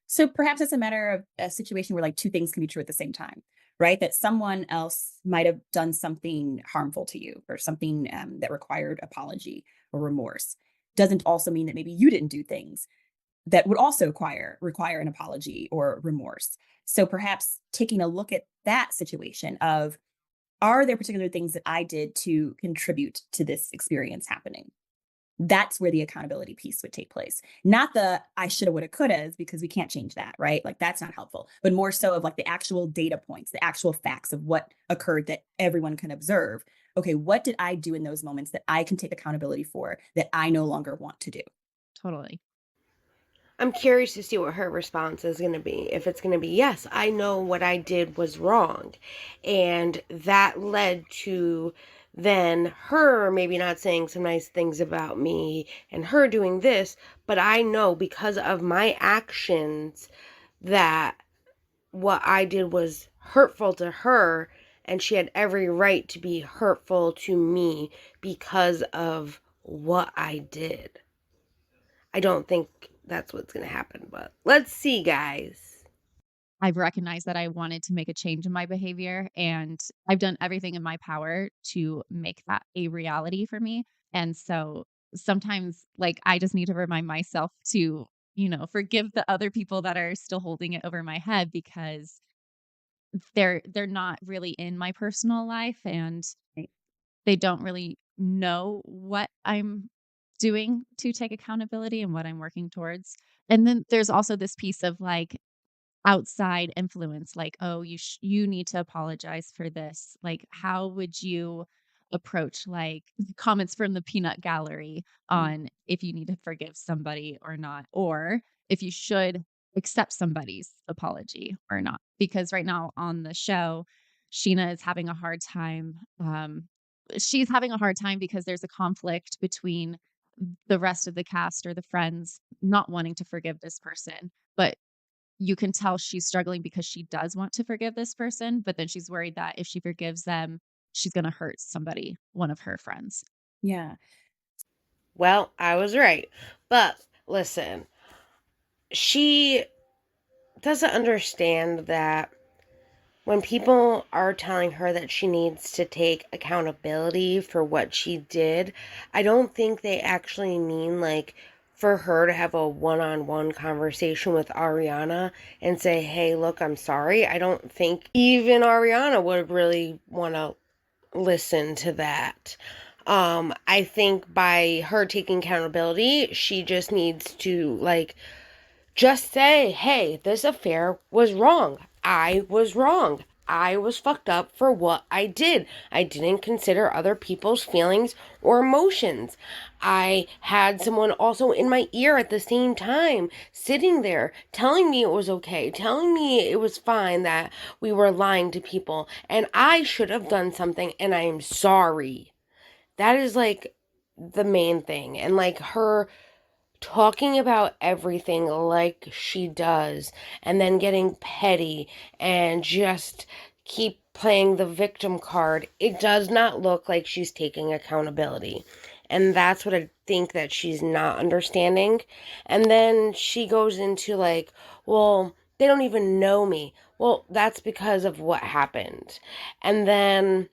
So perhaps it's a matter of a situation where two things can be true at the same time, right? That someone else might have done something harmful to you or something that required apology or remorse. Doesn't also mean that maybe you didn't do things that would also require an apology or remorse. So perhaps taking a look at that situation of, are there particular things that I did to contribute to this experience happening? That's where the accountability piece would take place. Not the I shoulda, woulda, couldas, because we can't change that, right? That's not helpful, but more so of the actual data points, the actual facts of what occurred that everyone can observe. Okay, what did I do in those moments that I can take accountability for that I no longer want to do? Totally. I'm curious to see what her response is going to be. If it's going to be, yes, I know what I did was wrong. And that led to then her maybe not saying some nice things about me and her doing this, but I know because of my actions that what I did was hurtful to her and she had every right to be hurtful to me because of what I did. I don't think that's what's going to happen, but let's see, guys. I've recognized that I wanted to make a change in my behavior, and I've done everything in my power to make that a reality for me. And so sometimes, I just need to remind myself to, forgive the other people that are still holding it over my head because they're not really in my personal life and Right. they don't really know what I'm doing to take accountability and what I'm working towards. And then there's also this piece of outside influence, oh, you need to apologize for this. How would you approach comments from the peanut gallery on if you need to forgive somebody or not, or if you should accept somebody's apology or not? Because right now on the show, Scheana is having a hard time. She's having a hard time because there's a conflict between the rest of the cast or the friends not wanting to forgive this person, but you can tell she's struggling because she does want to forgive this person, but then she's worried that if she forgives them, she's going to hurt somebody, one of her friends. Yeah. Well, I was right. But listen, she doesn't understand that when people are telling her that she needs to take accountability for what she did, I don't think they actually mean for her to have a one-on-one conversation with Ariana and say, hey, look, I'm sorry. I don't think even Ariana would really want to listen to that. I think by her taking accountability, she just needs to just say, hey, this affair was wrong. I was wrong. I was fucked up for what I did. I didn't consider other people's feelings or emotions. I had someone also in my ear at the same time, sitting there, telling me it was okay, telling me it was fine that we were lying to people, and I should have done something, and I am sorry. That is like the main thing. And like her talking about everything like she does, and then getting petty and just keep playing the victim card, it does not look like she's taking accountability. And that's what I think that she's not understanding. And then she goes into like, well, they don't even know me. Well, that's because of what happened. And then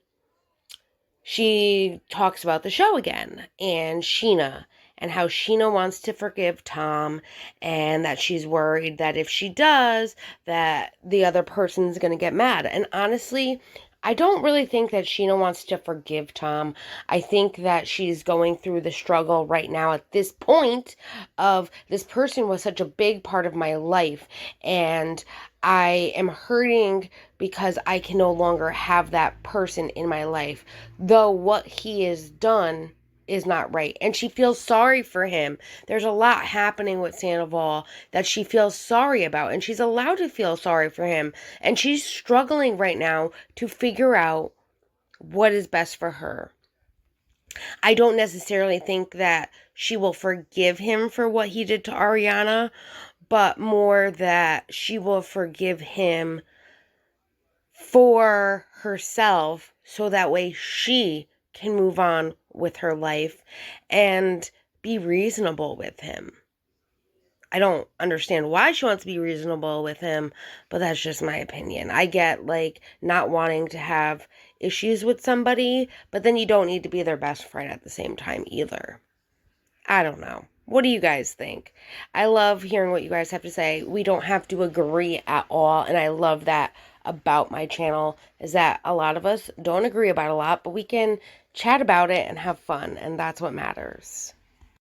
she talks about the show again and Scheana, and how Scheana wants to forgive Tom, and that she's worried that if she does, that the other person's going to get mad. And honestly, I don't really think that Scheana wants to forgive Tom. I think that she's going through the struggle right now at this point of, this person was such a big part of my life, and I am hurting because I can no longer have that person in my life, though what he has done is not right. And she feels sorry for him. There's a lot happening with Sandoval that she feels sorry about, and she's allowed to feel sorry for him. And she's struggling right now to figure out what is best for her. I don't necessarily think that she will forgive him for what he did to Ariana, but more that she will forgive him for herself, so that way she can move on with her life and be reasonable with him. I don't understand why she wants to be reasonable with him, but that's just my opinion. I get like not wanting to have issues with somebody, but then you don't need to be their best friend at the same time either. I don't know. What do you guys think? I love hearing what you guys have to say. We don't have to agree at all, and I love that about my channel, is that a lot of us don't agree about a lot, but we can chat about it and have fun, and that's what matters.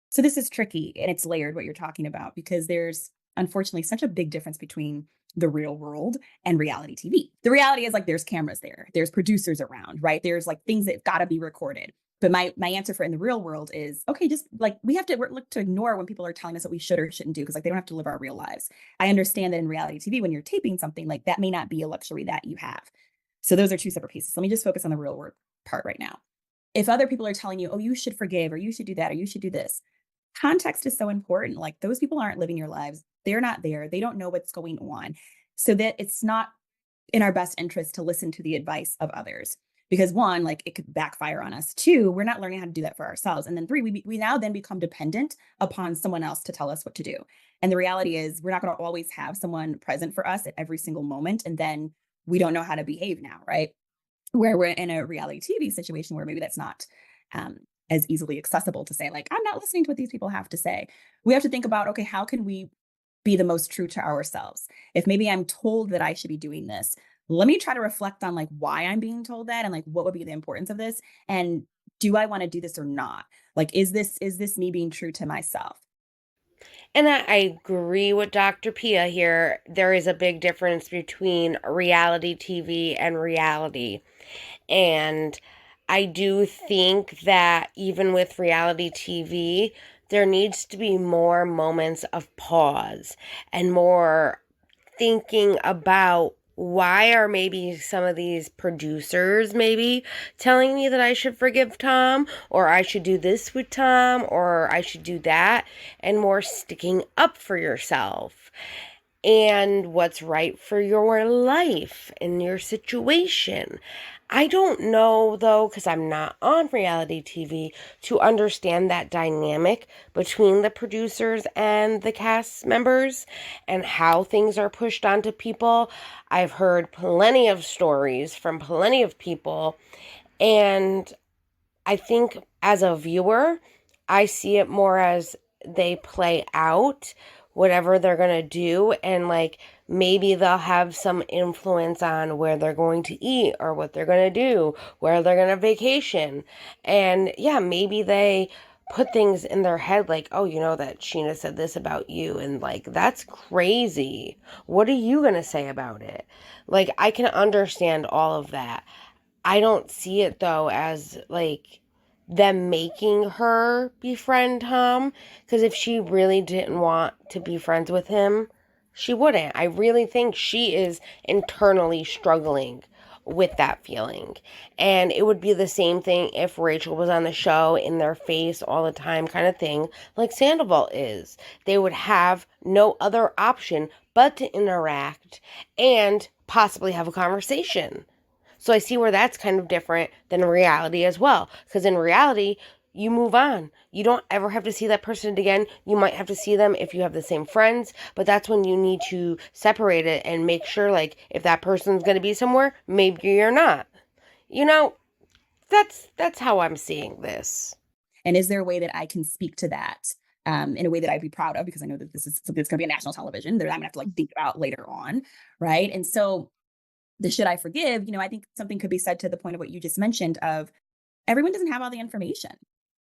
So this is tricky, and it's layered what you're talking about, because there's unfortunately such a big difference between the real world and reality TV. The reality is like there's cameras there, there's producers around, right? There's like things that got to be recorded. But my answer for in the real world is, okay, just like we have to look to ignore when people are telling us what we should or shouldn't do, because like they don't have to live our real lives. I understand that in reality TV, when you're taping something, like that may not be a luxury that you have. So those are two separate pieces. Let me just focus on the real world part right now. If other people are telling you, oh, you should forgive, or you should do that, or you should do this, context is so important. Like those people aren't living your lives. They're not there. They don't know what's going on. So that it's not in our best interest to listen to the advice of others. Because one, like it could backfire on us. Two, we're not learning how to do that for ourselves. And then three, we now then become dependent upon someone else to tell us what to do. And the reality is we're not going to always have someone present for us at every single moment. And then we don't know how to behave now, right? Where we're in a reality TV situation where maybe that's not as easily accessible to say, like, I'm not listening to what these people have to say. We have to think about, okay, how can we be the most true to ourselves? If maybe I'm told that I should be doing this, let me try to reflect on like why I'm being told that, and like what would be the importance of this, and do I want to do this or not? Like, is this me being true to myself? And I agree with Dr. Pia here. There is a big difference between reality TV and reality. And I do think that even with reality TV, there needs to be more moments of pause and more thinking about, why are maybe some of these producers maybe telling me that I should forgive Tom, or I should do this with Tom, or I should do that, and more sticking up for yourself and what's right for your life and your situation. I don't know, though, because I'm not on reality TV, to understand that dynamic between the producers and the cast members and how things are pushed onto people. I've heard plenty of stories from plenty of people, and I think as a viewer, I see it more as they play out whatever they're going to do, and like maybe they'll have some influence on where they're going to eat or what they're going to do, where they're going to vacation. And yeah, maybe they put things in their head like, oh, you know that Scheana said this about you, and like, that's crazy. What are you gonna say about it? Like, I can understand all of that. I don't see it though as like them making her befriend Tom, because if she really didn't want to be friends with him, she wouldn't. I really think she is internally struggling with that feeling. And it would be the same thing if Rachel was on the show, in their face all the time kind of thing, like Sandoval is. They would have no other option but to interact and possibly have a conversation. So I see where that's kind of different than reality as well. Because in reality, you move on. You don't ever have to see that person again. You might have to see them if you have the same friends, but that's when you need to separate it and make sure, like, if that person's going to be somewhere, maybe you're not. You know, that's how I'm seeing this. And is there a way that I can speak to that in a way that I'd be proud of? Because I know that this is something that's going to be on national television that I'm going to have to like think about later on, right? And so the should I forgive, I think something could be said to the point of what you just mentioned of everyone doesn't have all the information.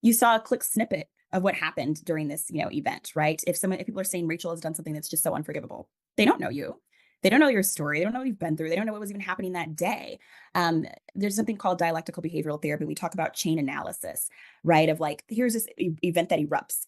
You saw a quick snippet of what happened during this, event, right? If people are saying Rachel has done something that's just so unforgivable, they don't know you. They don't know your story. They don't know what you've been through. They don't know what was even happening that day. There's something called dialectical behavioral therapy. We talk about chain analysis, right? Of like, here's this event that erupts,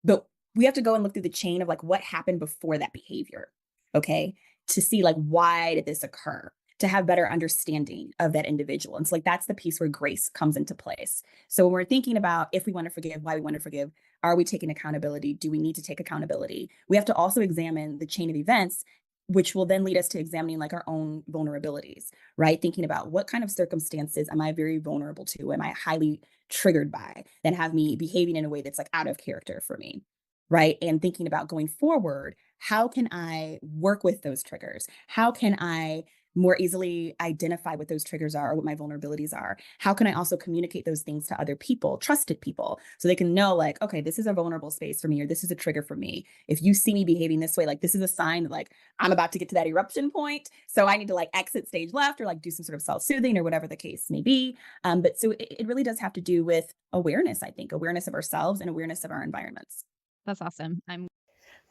but we have to go and look through the chain of like what happened before that behavior, okay? To see like, why did this occur? To have better understanding of that individual. And so like, that's the piece where grace comes into place. So when we're thinking about if we want to forgive, why we want to forgive, are we taking accountability? Do we need to take accountability? We have to also examine the chain of events, which will then lead us to examining like our own vulnerabilities, right? Thinking about what kind of circumstances am I very vulnerable to? Am I highly triggered by that have me behaving in a way that's like out of character for me, right? And thinking about going forward, how can I work with those triggers? How can I more easily identify what those triggers are or what my vulnerabilities are? How can I also communicate those things to other people, trusted people, so they can know like, okay, this is a vulnerable space for me, or this is a trigger for me. If you see me behaving this way, like this is a sign that like I'm about to get to that eruption point. So I need to like exit stage left or like do some sort of self-soothing or whatever the case may be. But so it really does have to do with awareness, I think, awareness of ourselves and awareness of our environments. That's awesome.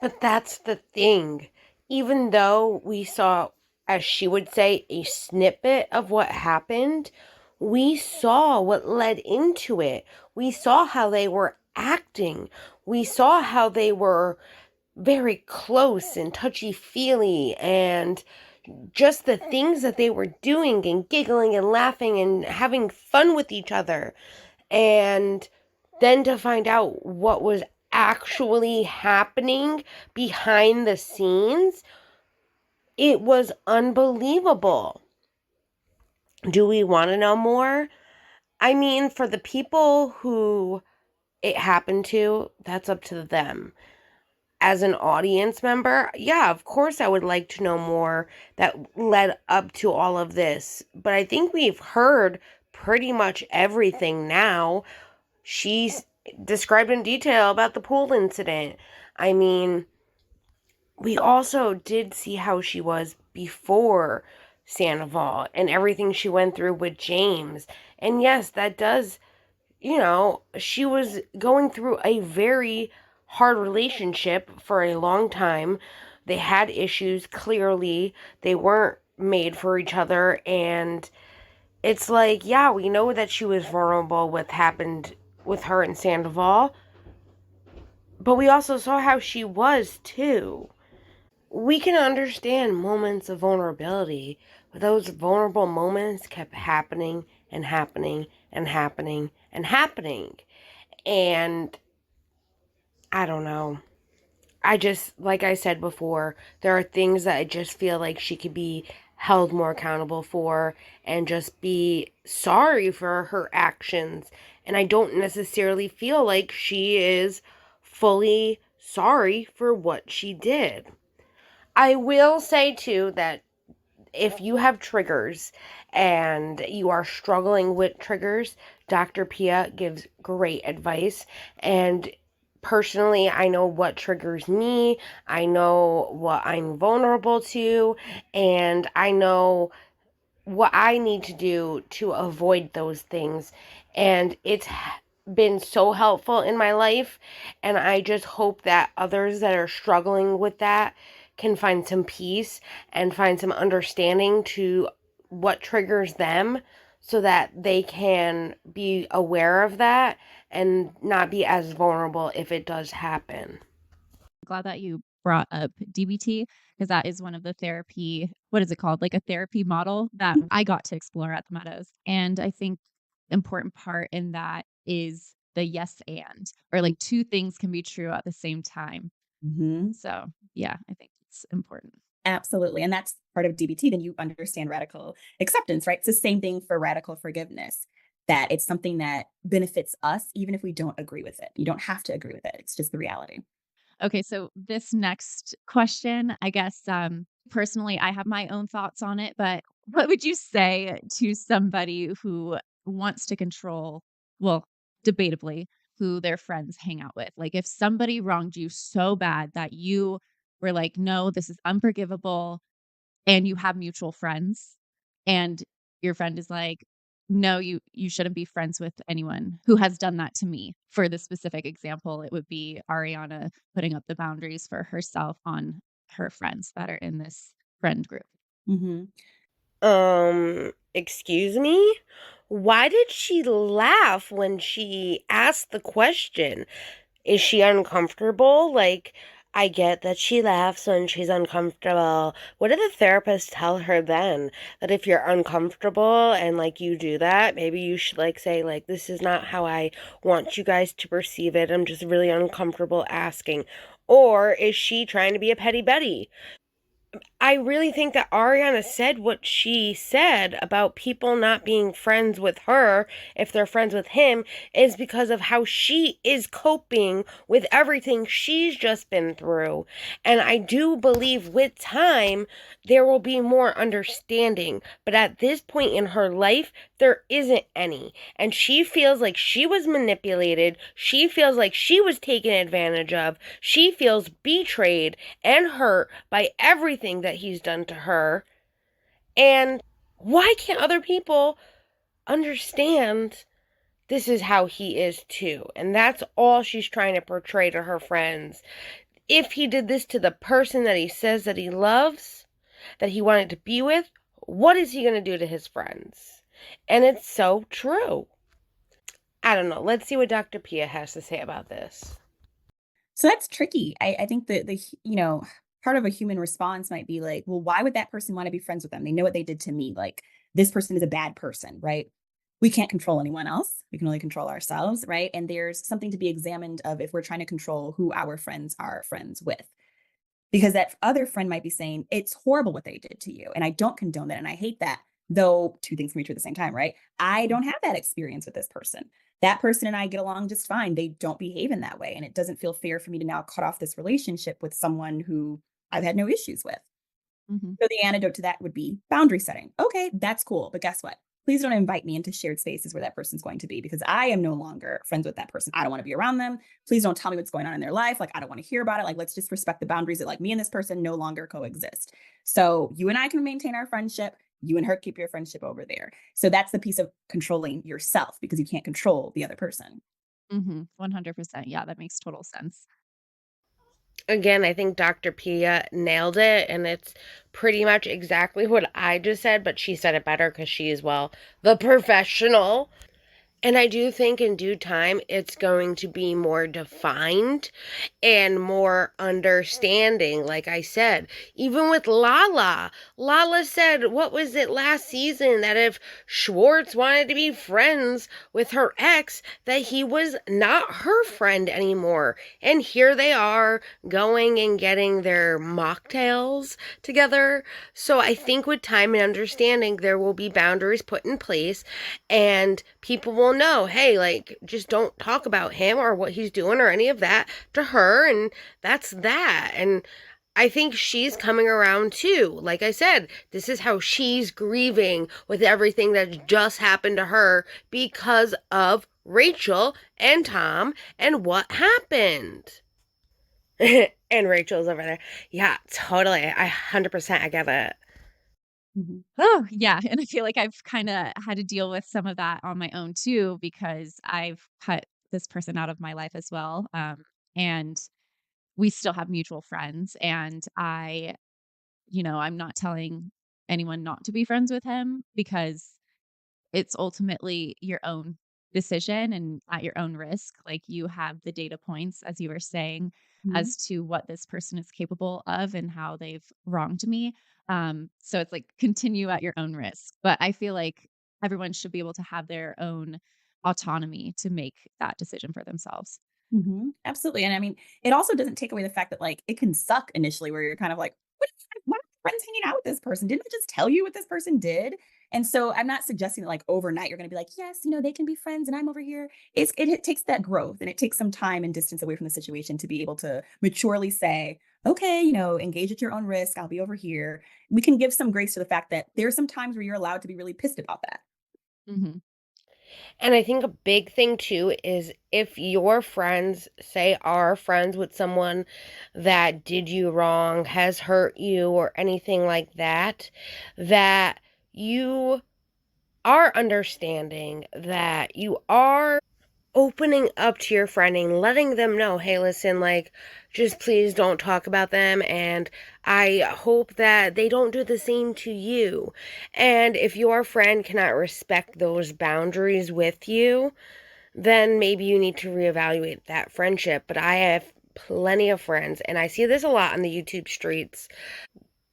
But that's the thing. Even though we saw, as she would say, a snippet of what happened, we saw what led into it. We saw how they were acting. We saw how they were very close and touchy-feely, and just the things that they were doing and giggling and laughing and having fun with each other. And then to find out what was actually happening behind the scenes, it was unbelievable. Do we want to know more? I mean, for the people who it happened to, that's up to them. As an audience member, yeah, of course I would like to know more that led up to all of this. But I think we've heard pretty much everything now. She's described in detail about the pool incident. I mean, we also did see how she was before Sandoval and everything she went through with James. And yes, that does, she was going through a very hard relationship for a long time. They had issues, clearly. They weren't made for each other. And it's like, yeah, we know that she was vulnerable with happened with her and Sandoval. But we also saw how she was too. We can understand moments of vulnerability, but those vulnerable moments kept happening and happening and happening and happening. And I don't know. I just, like I said before, there are things that I just feel like she could be held more accountable for and just be sorry for her actions. And I don't necessarily feel like she is fully sorry for what she did. I will say too that if you have triggers and you are struggling with triggers, Dr. Pia gives great advice. And personally, I know what triggers me. I know what I'm vulnerable to. And I know what I need to do to avoid those things. And it's been so helpful in my life, and I just hope that others that are struggling with that can find some peace and find some understanding to what triggers them so that they can be aware of that and not be as vulnerable if it does happen. Glad that you brought up DBT because that is one of the therapy, what is it called? Like a therapy model that I got to explore at the Meadows. And I think important part in that is the yes and, or like two things can be true at the same time. Mhm. So yeah, I think it's important. Absolutely. And that's part of DBT. Then you understand radical acceptance, right? It's the same thing for radical forgiveness, that it's something that benefits us, even if we don't agree with it. You don't have to agree with it. It's just the reality. Okay, so this next question, I guess, personally, I have my own thoughts on it, but what would you say to somebody who wants to control, well, debatably, who their friends hang out with? Like, if somebody wronged you so bad that you were like, no, this is unforgivable, and you have mutual friends, and your friend is like, "No, you shouldn't be friends with anyone who has done that to me." For the specific example, it would be Ariana putting up the boundaries for herself on her friends that are in this friend group. Hmm. Excuse me? Why did she laugh when she asked the question? Is she uncomfortable? Like, I get that she laughs when she's uncomfortable. What did the therapist tell her then? That if you're uncomfortable and like you do that, maybe you should like say like this is not how I want you guys to perceive it. I'm just really uncomfortable asking. Or is she trying to be a petty Betty? I really think that Ariana said what she said about people not being friends with her if they're friends with him is because of how she is coping with everything she's just been through. And I do believe with time there will be more understanding. But at this point in her life, there isn't any. And she feels like she was manipulated. She feels like she was taken advantage of. She feels betrayed and hurt by everything that he's done to her. And why can't other people understand this is how he is too? And that's all she's trying to portray to her friends. If he did this to the person that he says that he loves, that he wanted to be with, what is he going to do to his friends? And it's so true. I don't know. Let's see what Dr. Pia has to say about this. So that's tricky. I think that part of a human response might be like, well, why would that person want to be friends with them? They know what they did to me. Like, this person is a bad person, right? We can't control anyone else. We can only control ourselves, right? And there's something to be examined of if we're trying to control who our friends are friends with. Because that other friend might be saying, it's horrible what they did to you. And I don't condone that. And I hate that. Though two things can be true at the same time, right? I don't have that experience with this person. That person and I get along just fine. They don't behave in that way. And it doesn't feel fair for me to now cut off this relationship with someone who I've had no issues with. Mhm. So the antidote to that would be boundary setting. Okay, that's cool. But guess what? Please don't invite me into shared spaces where that person's going to be, because I am no longer friends with that person. I don't want to be around them. Please don't tell me what's going on in their life. Like, I don't want to hear about it. Like, let's just respect the boundaries that like me and this person no longer coexist. So you and I can maintain our friendship. You and her keep your friendship over there. So that's the piece of controlling yourself, because you can't control the other person. 100%. Yeah, that makes total sense. Again, I think Dr. Pia nailed it, and it's pretty much exactly what I just said, but she said it better because she is, well, the professional. And I do think in due time it's going to be more defined and more understanding. Like I said, even with Lala, Lala said, what was it last season, that if Schwartz wanted to be friends with her ex, that he was not her friend anymore. And here they are going and getting their mocktails together. So I think with time and understanding, there will be boundaries put in place, and people will know, hey, like, just don't talk about him or what he's doing or any of that to her, and that's that. And I think she's coming around too. Like I said, this is how she's grieving with everything that just happened to her because of Rachel and Tom and what happened. And Rachel's over there. Yeah, totally. 100% I get it. Mhm. Oh, yeah, and I feel like I've kinda had to deal with some of that on my own too because I've cut this person out of my life as well, and we still have mutual friends, and I'm not telling anyone not to be friends with him because it's ultimately your own decision and at your own risk. Like, you have the data points, as you were saying, Mhm. as to what this person is capable of and how they've wronged me. So it's like continue at your own risk. But I feel like everyone should be able to have their own autonomy to make that decision for themselves. Absolutely, and I mean, it also doesn't take away the fact that, like, it can suck initially where you're kind of like, "What why are my friends hanging out with this person? Didn't I just tell you what this person did?" And so I'm not suggesting that, like, overnight you're gonna be like, "Yes, they can be friends and I'm over here." It takes that growth and it takes some time and distance away from the situation to be able to maturely say, "Okay, engage at your own risk. I'll be over here." We can give some grace to the fact that there's some times where you're allowed to be really pissed about that. Mhm. And I think a big thing too is if your friends, say, are friends with someone that did you wrong, has hurt you, or anything like that, that you are understanding, that you are opening up to your friend and letting them know, hey, listen, like, just please don't talk about them. And I hope that they don't do the same to you. And if your friend cannot respect those boundaries with you, then maybe you need to reevaluate that friendship. But I have plenty of friends, and I see this a lot on the YouTube streets,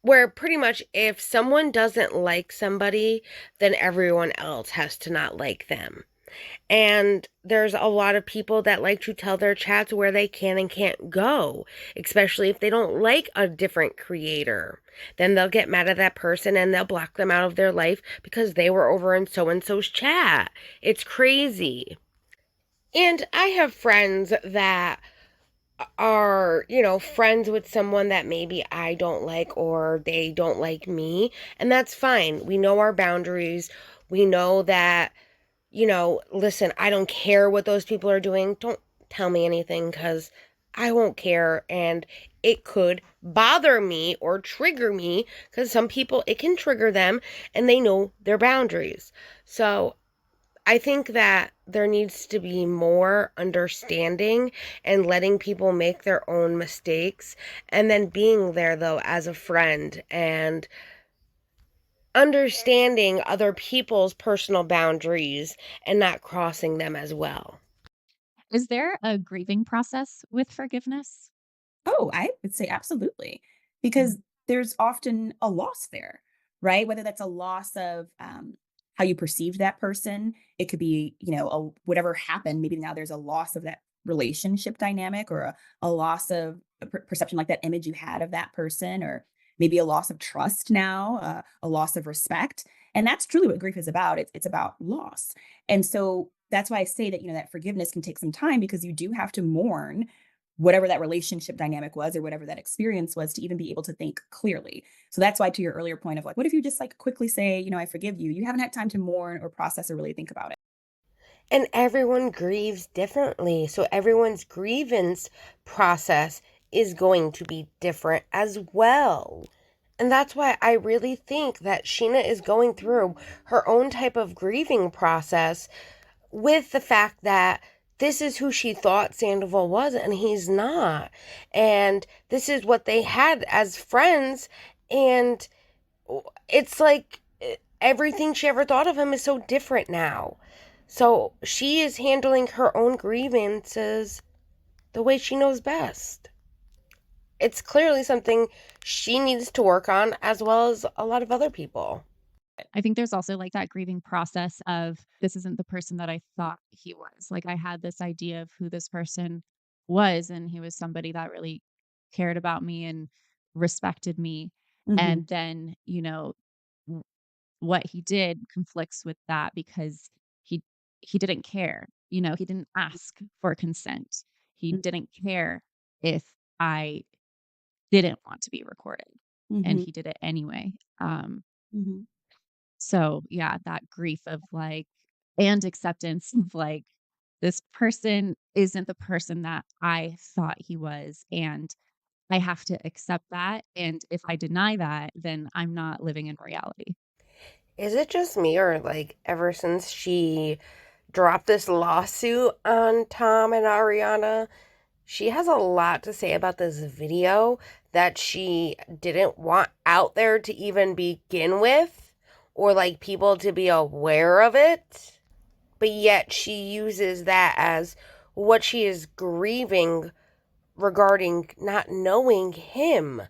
where pretty much if someone doesn't like somebody, then everyone else has to not like them. And there's a lot of people that like to tell their chats where they can and can't go, especially if they don't like a different creator. Then they'll get mad at that person and they'll block them out of their life because they were over in so and so's chat. It's crazy. And I have friends that are, friends with someone that maybe I don't like or they don't like me. And that's fine. We know our boundaries. We know that, listen, I don't care what those people are doing. Don't tell me anything because I won't care. And it could bother me or trigger me because some people, it can trigger them and they know their boundaries. So I think that there needs to be more understanding and letting people make their own mistakes and then being there, though, as a friend and understanding other people's personal boundaries and not crossing them as well. Is there a grieving process with forgiveness? Oh, I would say absolutely, because Mhm. there's often a loss there, right? Whether that's a loss of how you perceived that person, it could be, whatever happened. Maybe now there's a loss of that relationship dynamic or a loss of a perception, like that image you had of that person, or maybe a loss of trust now, a loss of respect. And that's truly what grief is about. It's about loss. And so that's why I say that, that forgiveness can take some time because you do have to mourn whatever that relationship dynamic was or whatever that experience was to even be able to think clearly. So that's why to your earlier point of like, what if you just like quickly say, I forgive you? You haven't had time to mourn or process or really think about it. And everyone grieves differently. So everyone's grievance process is going to be different as well. And that's why I really think that Scheana is going through her own type of grieving process with the fact that this is who she thought Sandoval was and he's not. And this is what they had as friends. And it's like everything she ever thought of him is so different now. So she is handling her own grievances the way she knows best. It's clearly something she needs to work on as well as a lot of other people. I think there's also like that grieving process of this isn't the person that I thought he was. Like, I had this idea of who this person was, and he was somebody that really cared about me and respected me. Hmm. And then, w- what he did conflicts with that because he he didn't care. He didn't ask for consent. He didn't care if I didn't want to be recorded, and Hmm. he did it anyway. Um, Hmm. so yeah, that grief of like and acceptance of like this person isn't the person that I thought he was. And I have to accept that. And if I deny that, then I'm not living in reality. Is it just me, or like ever since she dropped this lawsuit on Tom and Ariana, she has a lot to say about this video that she didn't want out there to even begin with, or like people to be aware of it. But yet she uses that as what she is grieving regarding not knowing him.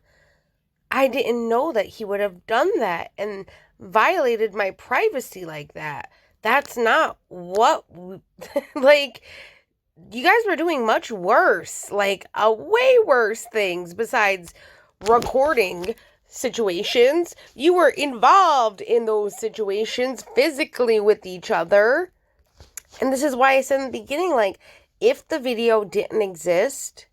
I didn't know that he would have done that and violated my privacy like that. That's not what, like, you guys were doing much worse, like, way worse things besides recording situations. You were involved in those situations physically with each other. And this is why I said in the beginning, like, if the video didn't exist,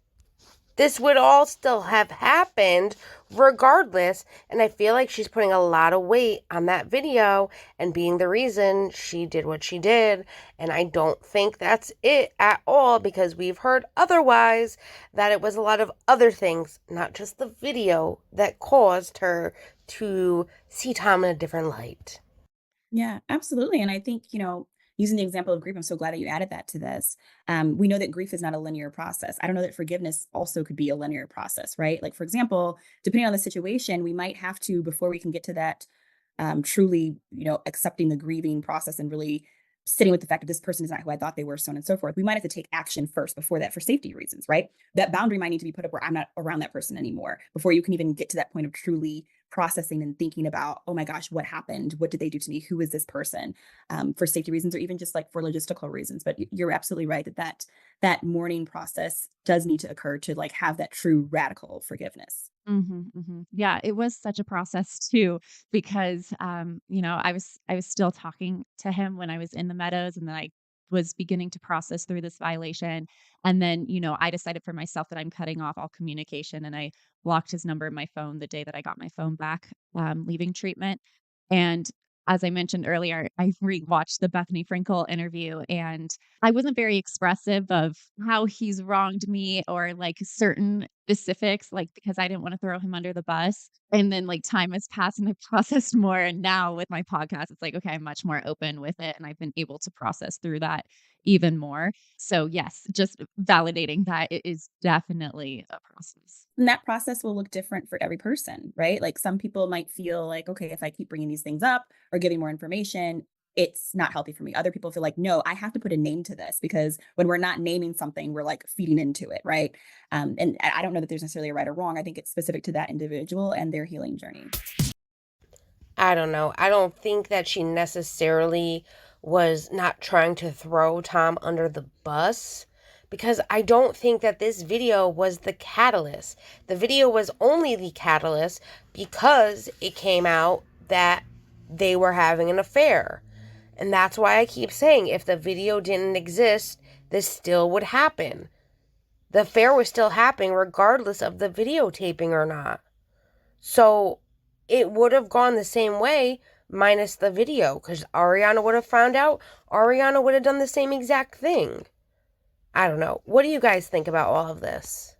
this would all still have happened regardless. And I feel like she's putting a lot of weight on that video and being the reason she did what she did. And I don't think that's it at all, because we've heard otherwise, that it was a lot of other things, not just the video, that caused her to see Tom in a different light. Yeah, absolutely. And I think, using the example of grief, I'm so glad that you added that to this. We know that grief is not a linear process. I don't know that forgiveness also could be a linear process, right? Like, for example, depending on the situation, we might have to, before we can get to that, truly, accepting the grieving process and really sitting with the fact that this person is not who I thought they were, so on and so forth. We might have to take action first before that, for safety reasons, right? That boundary might need to be put up where I'm not around that person anymore before you can even get to that point of truly processing and thinking about, oh my gosh, what happened? What did they do to me? Who is this person? For safety reasons, or even just like for logistical reasons. But you're absolutely right that mourning process does need to occur to like have that true radical forgiveness. Yeah, it was such a process too, because I was still talking to him when I was in the Meadows, and then I was beginning to process through this violation. And then, I decided for myself that I'm cutting off all communication, and I blocked his number in my phone the day that I got my phone back, leaving treatment. And as I mentioned earlier, I rewatched the Bethany Frankel interview, and I wasn't very expressive of how he's wronged me or like certain specifics, like because I didn't want to throw him under the bus. And then like time has passed and I've processed more. And now with my podcast, it's like, okay, I'm much more open with it. And I've been able to process through that even more. So yes, just validating that it is definitely a process. And that process will look different for every person, right? Like some people might feel like, okay, if I keep bringing these things up or giving more information, it's not healthy for me. Other people feel like, no, I have to put a name to this, because when we're not naming something, we're like feeding into it, right? And I don't know that there's necessarily a right or wrong. I think it's specific to that individual and their healing journey. I don't know. I don't think that she necessarily was not trying to throw Tom under the bus, because I don't think that this video was the catalyst. The video was only the catalyst because it came out that they were having an affair. And that's why I keep saying, if the video didn't exist, this still would happen. The affair was still happening regardless of the videotaping or not. So it would have gone the same way minus the video, because Ariana would have found out. Ariana would have done the same exact thing. I don't know. What do you guys think about all of this?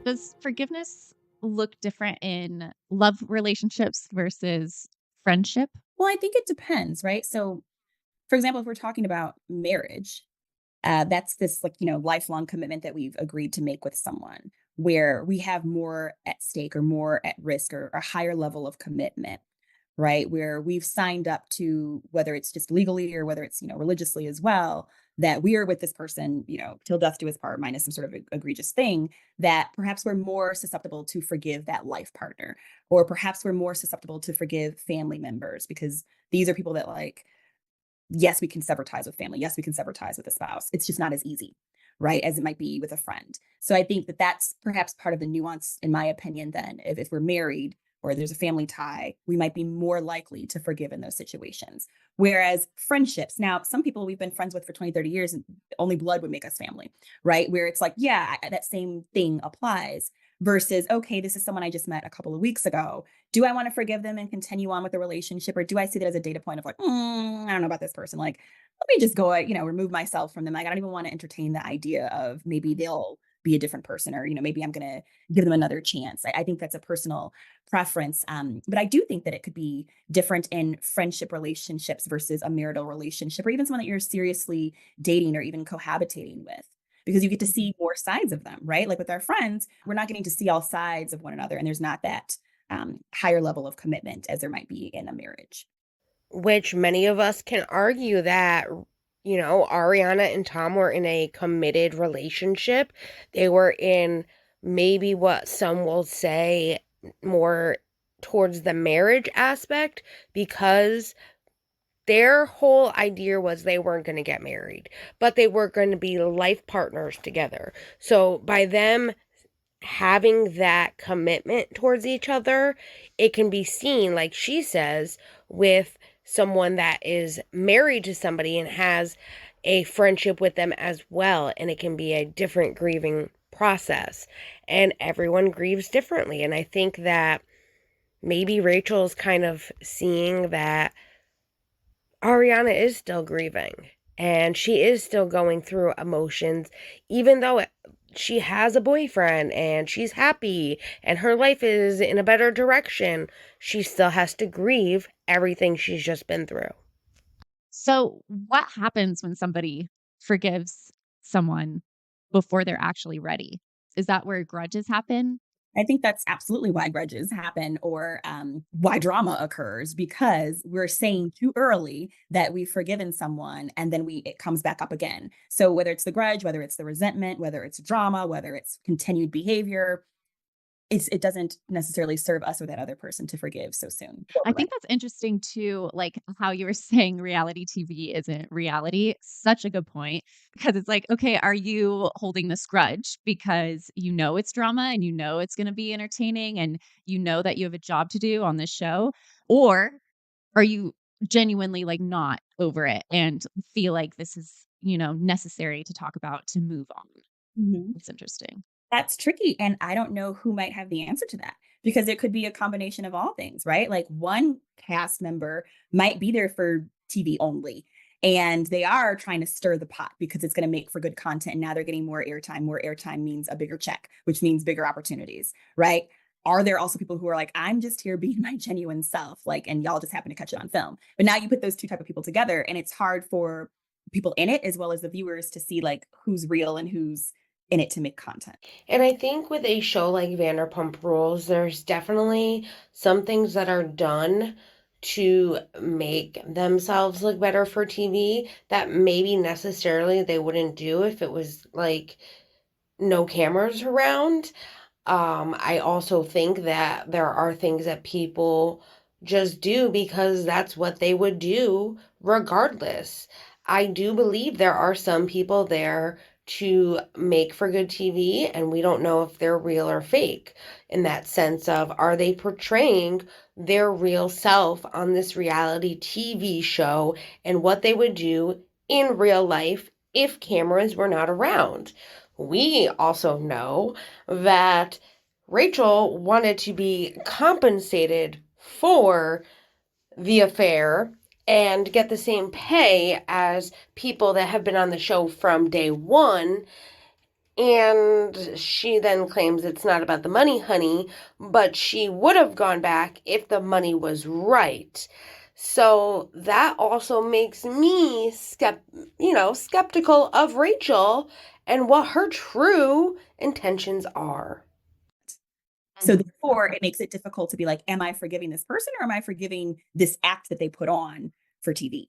Does forgiveness look different in love relationships versus friendship? Well, I think it depends, right? So, for example, if we're talking about marriage, that's this like, lifelong commitment that we've agreed to make with someone, where we have more at stake or more at risk, or a higher level of commitment, right? Where we've signed up to, whether it's just legally or whether it's, religiously as well, that we are with this person, till death do us part, minus some sort of egregious thing, that perhaps we're more susceptible to forgive that life partner, or perhaps we're more susceptible to forgive family members, because these are people that like, yes, we can sever ties with family. Yes, we can sever ties with a spouse. It's just not as easy, right, as it might be with a friend. So I think that that's perhaps part of the nuance, in my opinion, then if we're married or there's a family tie, we might be more likely to forgive in those situations. Whereas friendships, now, some people we've been friends with for 20, 30 years, and only blood would make us family, right? Where it's like, yeah, that same thing applies, versus, okay, this is someone I just met a couple of weeks ago. Do I want to forgive them and continue on with the relationship? Or do I see that as a data point of like, I don't know about this person. Like, let me just go, remove myself from them. Like, I don't even want to entertain the idea of maybe they'll be a different person, or, maybe I'm going to give them another chance. I think that's a personal preference. But I do think that it could be different in friendship relationships versus a marital relationship, or even someone that you're seriously dating or even cohabitating with, because you get to see more sides of them, right? Like with our friends, we're not getting to see all sides of one another, and there's not that higher level of commitment as there might be in a marriage. Which many of us can argue that, Ariana and Tom were in a committed relationship. They were in maybe what some will say more towards the marriage aspect, because their whole idea was they weren't going to get married, but they were going to be life partners together. So by them having that commitment towards each other, it can be seen, like she says, with someone that is married to somebody and has a friendship with them as well. And it can be a different grieving process. And everyone grieves differently. And I think that maybe Rachel's kind of seeing that Ariana is still grieving and she is still going through emotions, even though she has a boyfriend and she's happy and her life is in a better direction. She still has to grieve everything she's just been through. So, what happens when somebody forgives someone before they're actually ready? Is that where grudges happen? I think that's absolutely why grudges happen, or why drama occurs, because we're saying too early that we've forgiven someone, and then it comes back up again. So whether it's the grudge, whether it's the resentment, whether it's drama, whether it's continued behavior, it doesn't necessarily serve us or that other person to forgive so soon. I think that's interesting too, like how you were saying reality TV isn't reality. Such a good point, because it's like, okay, are you holding this grudge because you know it's drama and you know it's going to be entertaining and you know that you have a job to do on this show? Or are you genuinely like not over it and feel like this is, necessary to talk about to move on? Mhm. It's interesting. That's tricky, and I don't know who might have the answer to that, because it could be a combination of all things, right? Like, one cast member might be there for TV only, and they are trying to stir the pot because it's gonna make for good content, and now they're getting more airtime. More airtime means a bigger check, which means bigger opportunities, right? Are there also people who are like, "I'm just here being my genuine self," like, and y'all just happen to catch it on film? But now you put those 2 type of people together, and it's hard for people in it as well as the viewers to see, like, who's real and who's in it to make content. And I think with a show like Vanderpump Rules, there's definitely some things that are done to make themselves look better for TV that maybe necessarily they wouldn't do if it was like no cameras around. I also think that there are things that people just do because that's what they would do regardless. I do believe there are some people there to make for good TV, and we don't know if they're real or fake, in that sense of, are they portraying their real self on this reality TV show and what they would do in real life if cameras were not around. We also know that Rachel wanted to be compensated for the affair and get the same pay as people that have been on the show from day one. And she then claims it's not about the money, honey, but she would have gone back if the money was right. So that also makes me skeptical of Rachel and what her true intentions are. So Mhm. therefore, it makes it difficult to be like, am I forgiving this person, or am I forgiving this act that they put on for TV?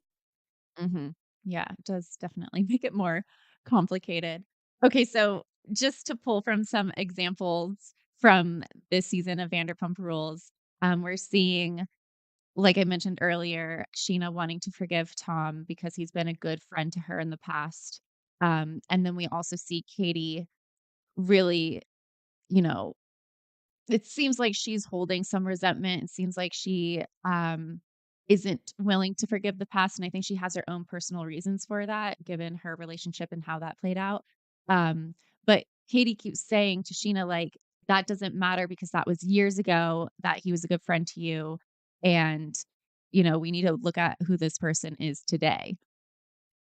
Mhm. Yeah, it does definitely make it more complicated. Okay, so just to pull from some examples from this season of Vanderpump Rules, we're seeing, like I mentioned earlier, Scheana wanting to forgive Tom because he's been a good friend to her in the past. And then we also see Katie really, you know, it seems like she's holding some resentment. It seems like she, isn't willing to forgive the past, and I think she has her own personal reasons for that, given her relationship and how that played out. But Katie keeps saying to Scheana, like, "That doesn't matter because that was years ago, that he was a good friend to you, and, we need to look at who this person is today."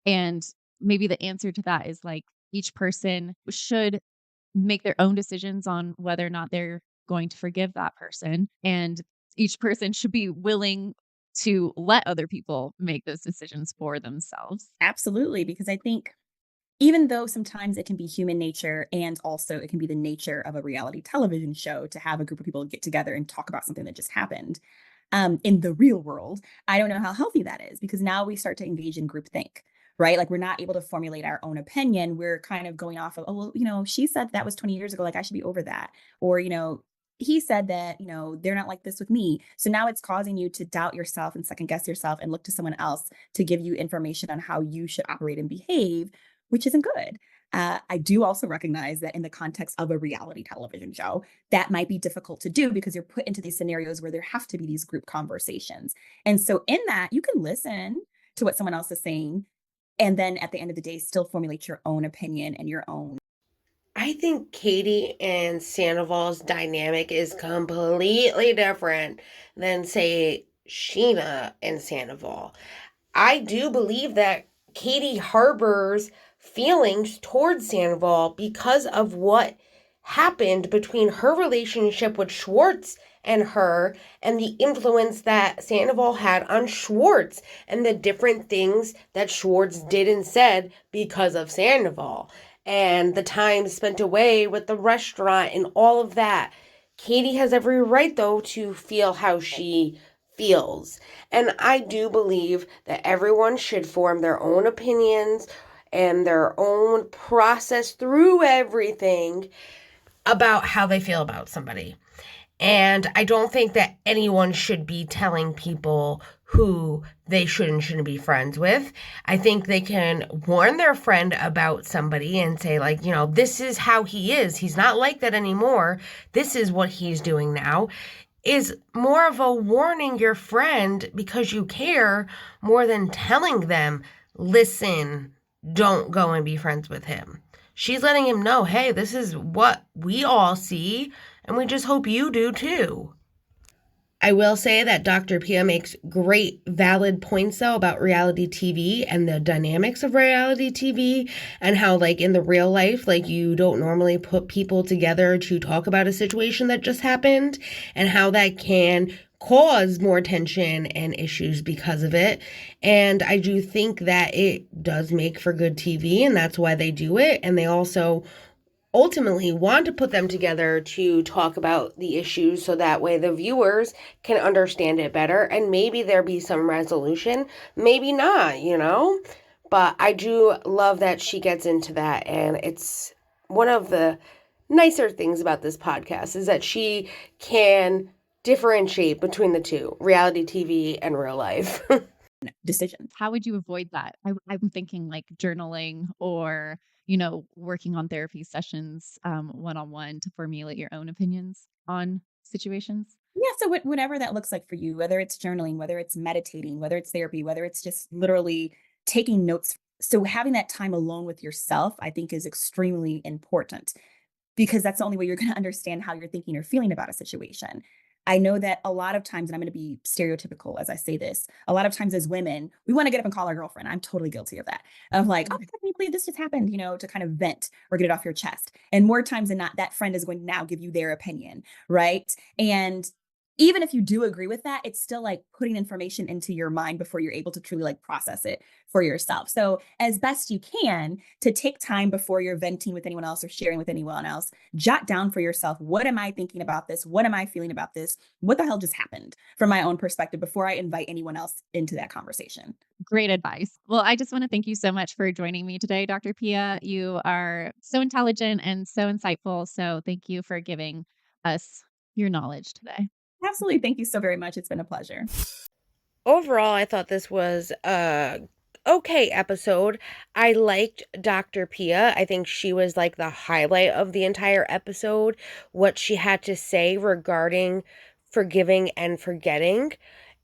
And maybe the answer to that is, like, each person should make their own decisions on whether or not they're going to forgive that person. And each person should be willing to let other people make those decisions for themselves. Absolutely. Because I think even though sometimes it can be human nature and also it can be the nature of a reality television show to have a group of people get together and talk about something that just happened, in the real world, I don't know how healthy that is because now we start to engage in groupthink, right? Like we're not able to formulate our own opinion. We're kind of going off of, oh, well, she said that was 20 years ago. Like I should be over that. Or, he said that, they're not like this with me. So now it's causing you to doubt yourself and second guess yourself and look to someone else to give you information on how you should operate and behave, which isn't good. I do also recognize that in the context of a reality television show, that might be difficult to do because you're put into these scenarios where there have to be these group conversations. And so in that, you can listen to what someone else is saying, and then at the end of the day, still formulate your own opinion and your own. I think Katie and Sandoval's dynamic is completely different than, say, Scheana and Sandoval. I do believe that Katie harbors feelings towards Sandoval because of what happened between her relationship with Schwartz and her, and the influence that Sandoval had on Schwartz, and the different things that Schwartz did and said because of Sandoval, and the time spent away with the restaurant and all of that. Katie has every right, though, to feel how she feels. And I do believe that everyone should form their own opinions and their own process through everything about how they feel about somebody. And I don't think that anyone should be telling people who they should and shouldn't be friends with. I think they can warn their friend about somebody and say, like, this is how he is. He's not like that anymore. This is what he's doing now. Is more of a warning your friend because you care more than telling them, listen, don't go and be friends with him. She's letting him know, hey, this is what we all see, and we just hope you do too. I will say that Dr. Pia makes great, valid points, though, about reality TV and the dynamics of reality TV and how, like, in the real life, like, you don't normally put people together to talk about a situation that just happened and how that can cause more tension and issues because of it. And I do think that it does make for good TV, and that's why they do it. And they also ultimately want to put them together to talk about the issues so that way the viewers can understand it better, and maybe there be some resolution, maybe not, But I do love that she gets into that, and it's one of the nicer things about this podcast is that she can differentiate between the two, reality TV and real life. Decisions. How would you avoid that? I'm thinking like journaling or, working on therapy sessions one-on-one to formulate your own opinions on situations. Yeah. So whatever that looks like for you, whether it's journaling, whether it's meditating, whether it's therapy, whether it's just literally taking notes. So having that time alone with yourself, I think is extremely important because that's the only way you're going to understand how you're thinking or feeling about a situation. I know that a lot of times, and I'm going to be stereotypical as I say this, a lot of times as women, we want to get up and call our girlfriend. I'm totally guilty of that. Of like, oh my God, can you believe this just happened, to kind of vent or get it off your chest. And more times than not, that friend is going to now give you their opinion, right? And even if you do agree with that, it's still like putting information into your mind before you're able to truly like process it for yourself. So as best you can to take time before you're venting with anyone else or sharing with anyone else, jot down for yourself, what am I thinking about this? What am I feeling about this? What the hell just happened from my own perspective before I invite anyone else into that conversation? Great advice. Well, I just want to thank you so much for joining me today, Dr. Pia. You are so intelligent and so insightful. So thank you for giving us your knowledge today. Absolutely. Thank you so very much. It's been a pleasure. Overall, I thought this was a okay episode. I liked Dr. Pia. I think she was like the highlight of the entire episode. What she had to say regarding forgiving and forgetting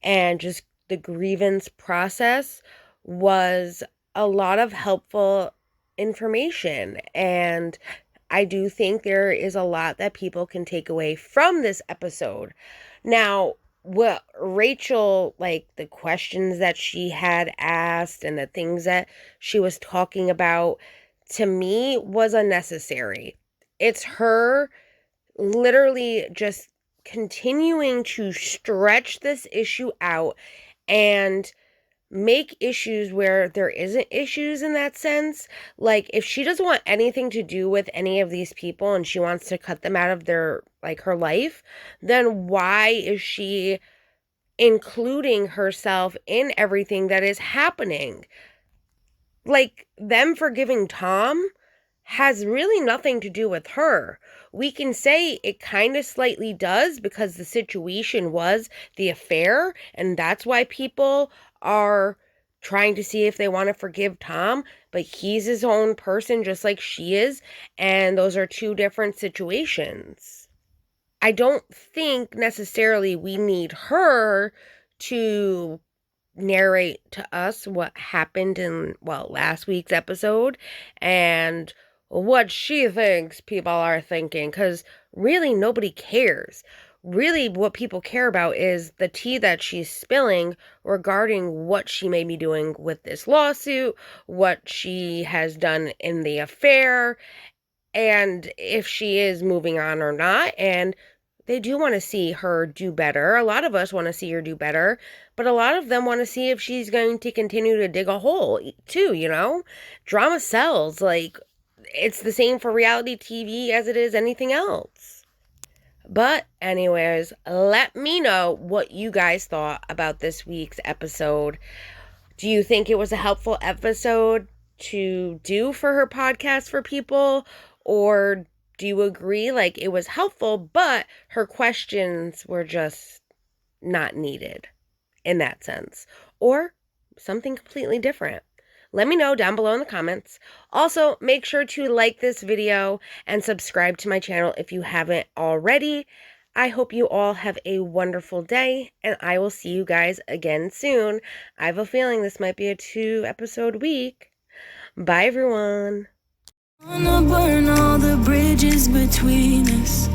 and just the grievance process was a lot of helpful information. And I do think there is a lot that people can take away from this episode. Now, what Rachel, like the questions that she had asked and the things that she was talking about, to me was unnecessary. It's her literally just continuing to stretch this issue out and make issues where there isn't issues in that sense. Like, if she doesn't want anything to do with any of these people and she wants to cut them out of their, like, her life, then why is she including herself in everything that is happening? Like, them forgiving Tom has really nothing to do with her. We can say it kind of slightly does because the situation was the affair, and that's why people are trying to see if they want to forgive Tom, but he's his own person just like she is, and those are two different situations. I don't think necessarily we need her to narrate to us what happened in, well, last week's episode and what she thinks people are thinking, because really nobody cares. Really what people care about is the tea that she's spilling regarding what she may be doing with this lawsuit, what she has done in the affair, and if she is moving on or not. And they do want to see her do better. A lot of us want to see her do better, but a lot of them want to see if she's going to continue to dig a hole too, you know? Drama sells. Like, it's the same for reality TV as it is anything else. But anyways, let me know what you guys thought about this week's episode. Do you think it was a helpful episode to do for her podcast for people? Or do you agree, like, it was helpful, but her questions were just not needed in that sense? Or something completely different? Let me know down below in the comments. Also, make sure to like this video and subscribe to my channel if you haven't already. I hope you all have a wonderful day, and I will see you guys again soon. I have a feeling this might be a 2-episode week. Bye, everyone. Wanna burn all the bridges between us.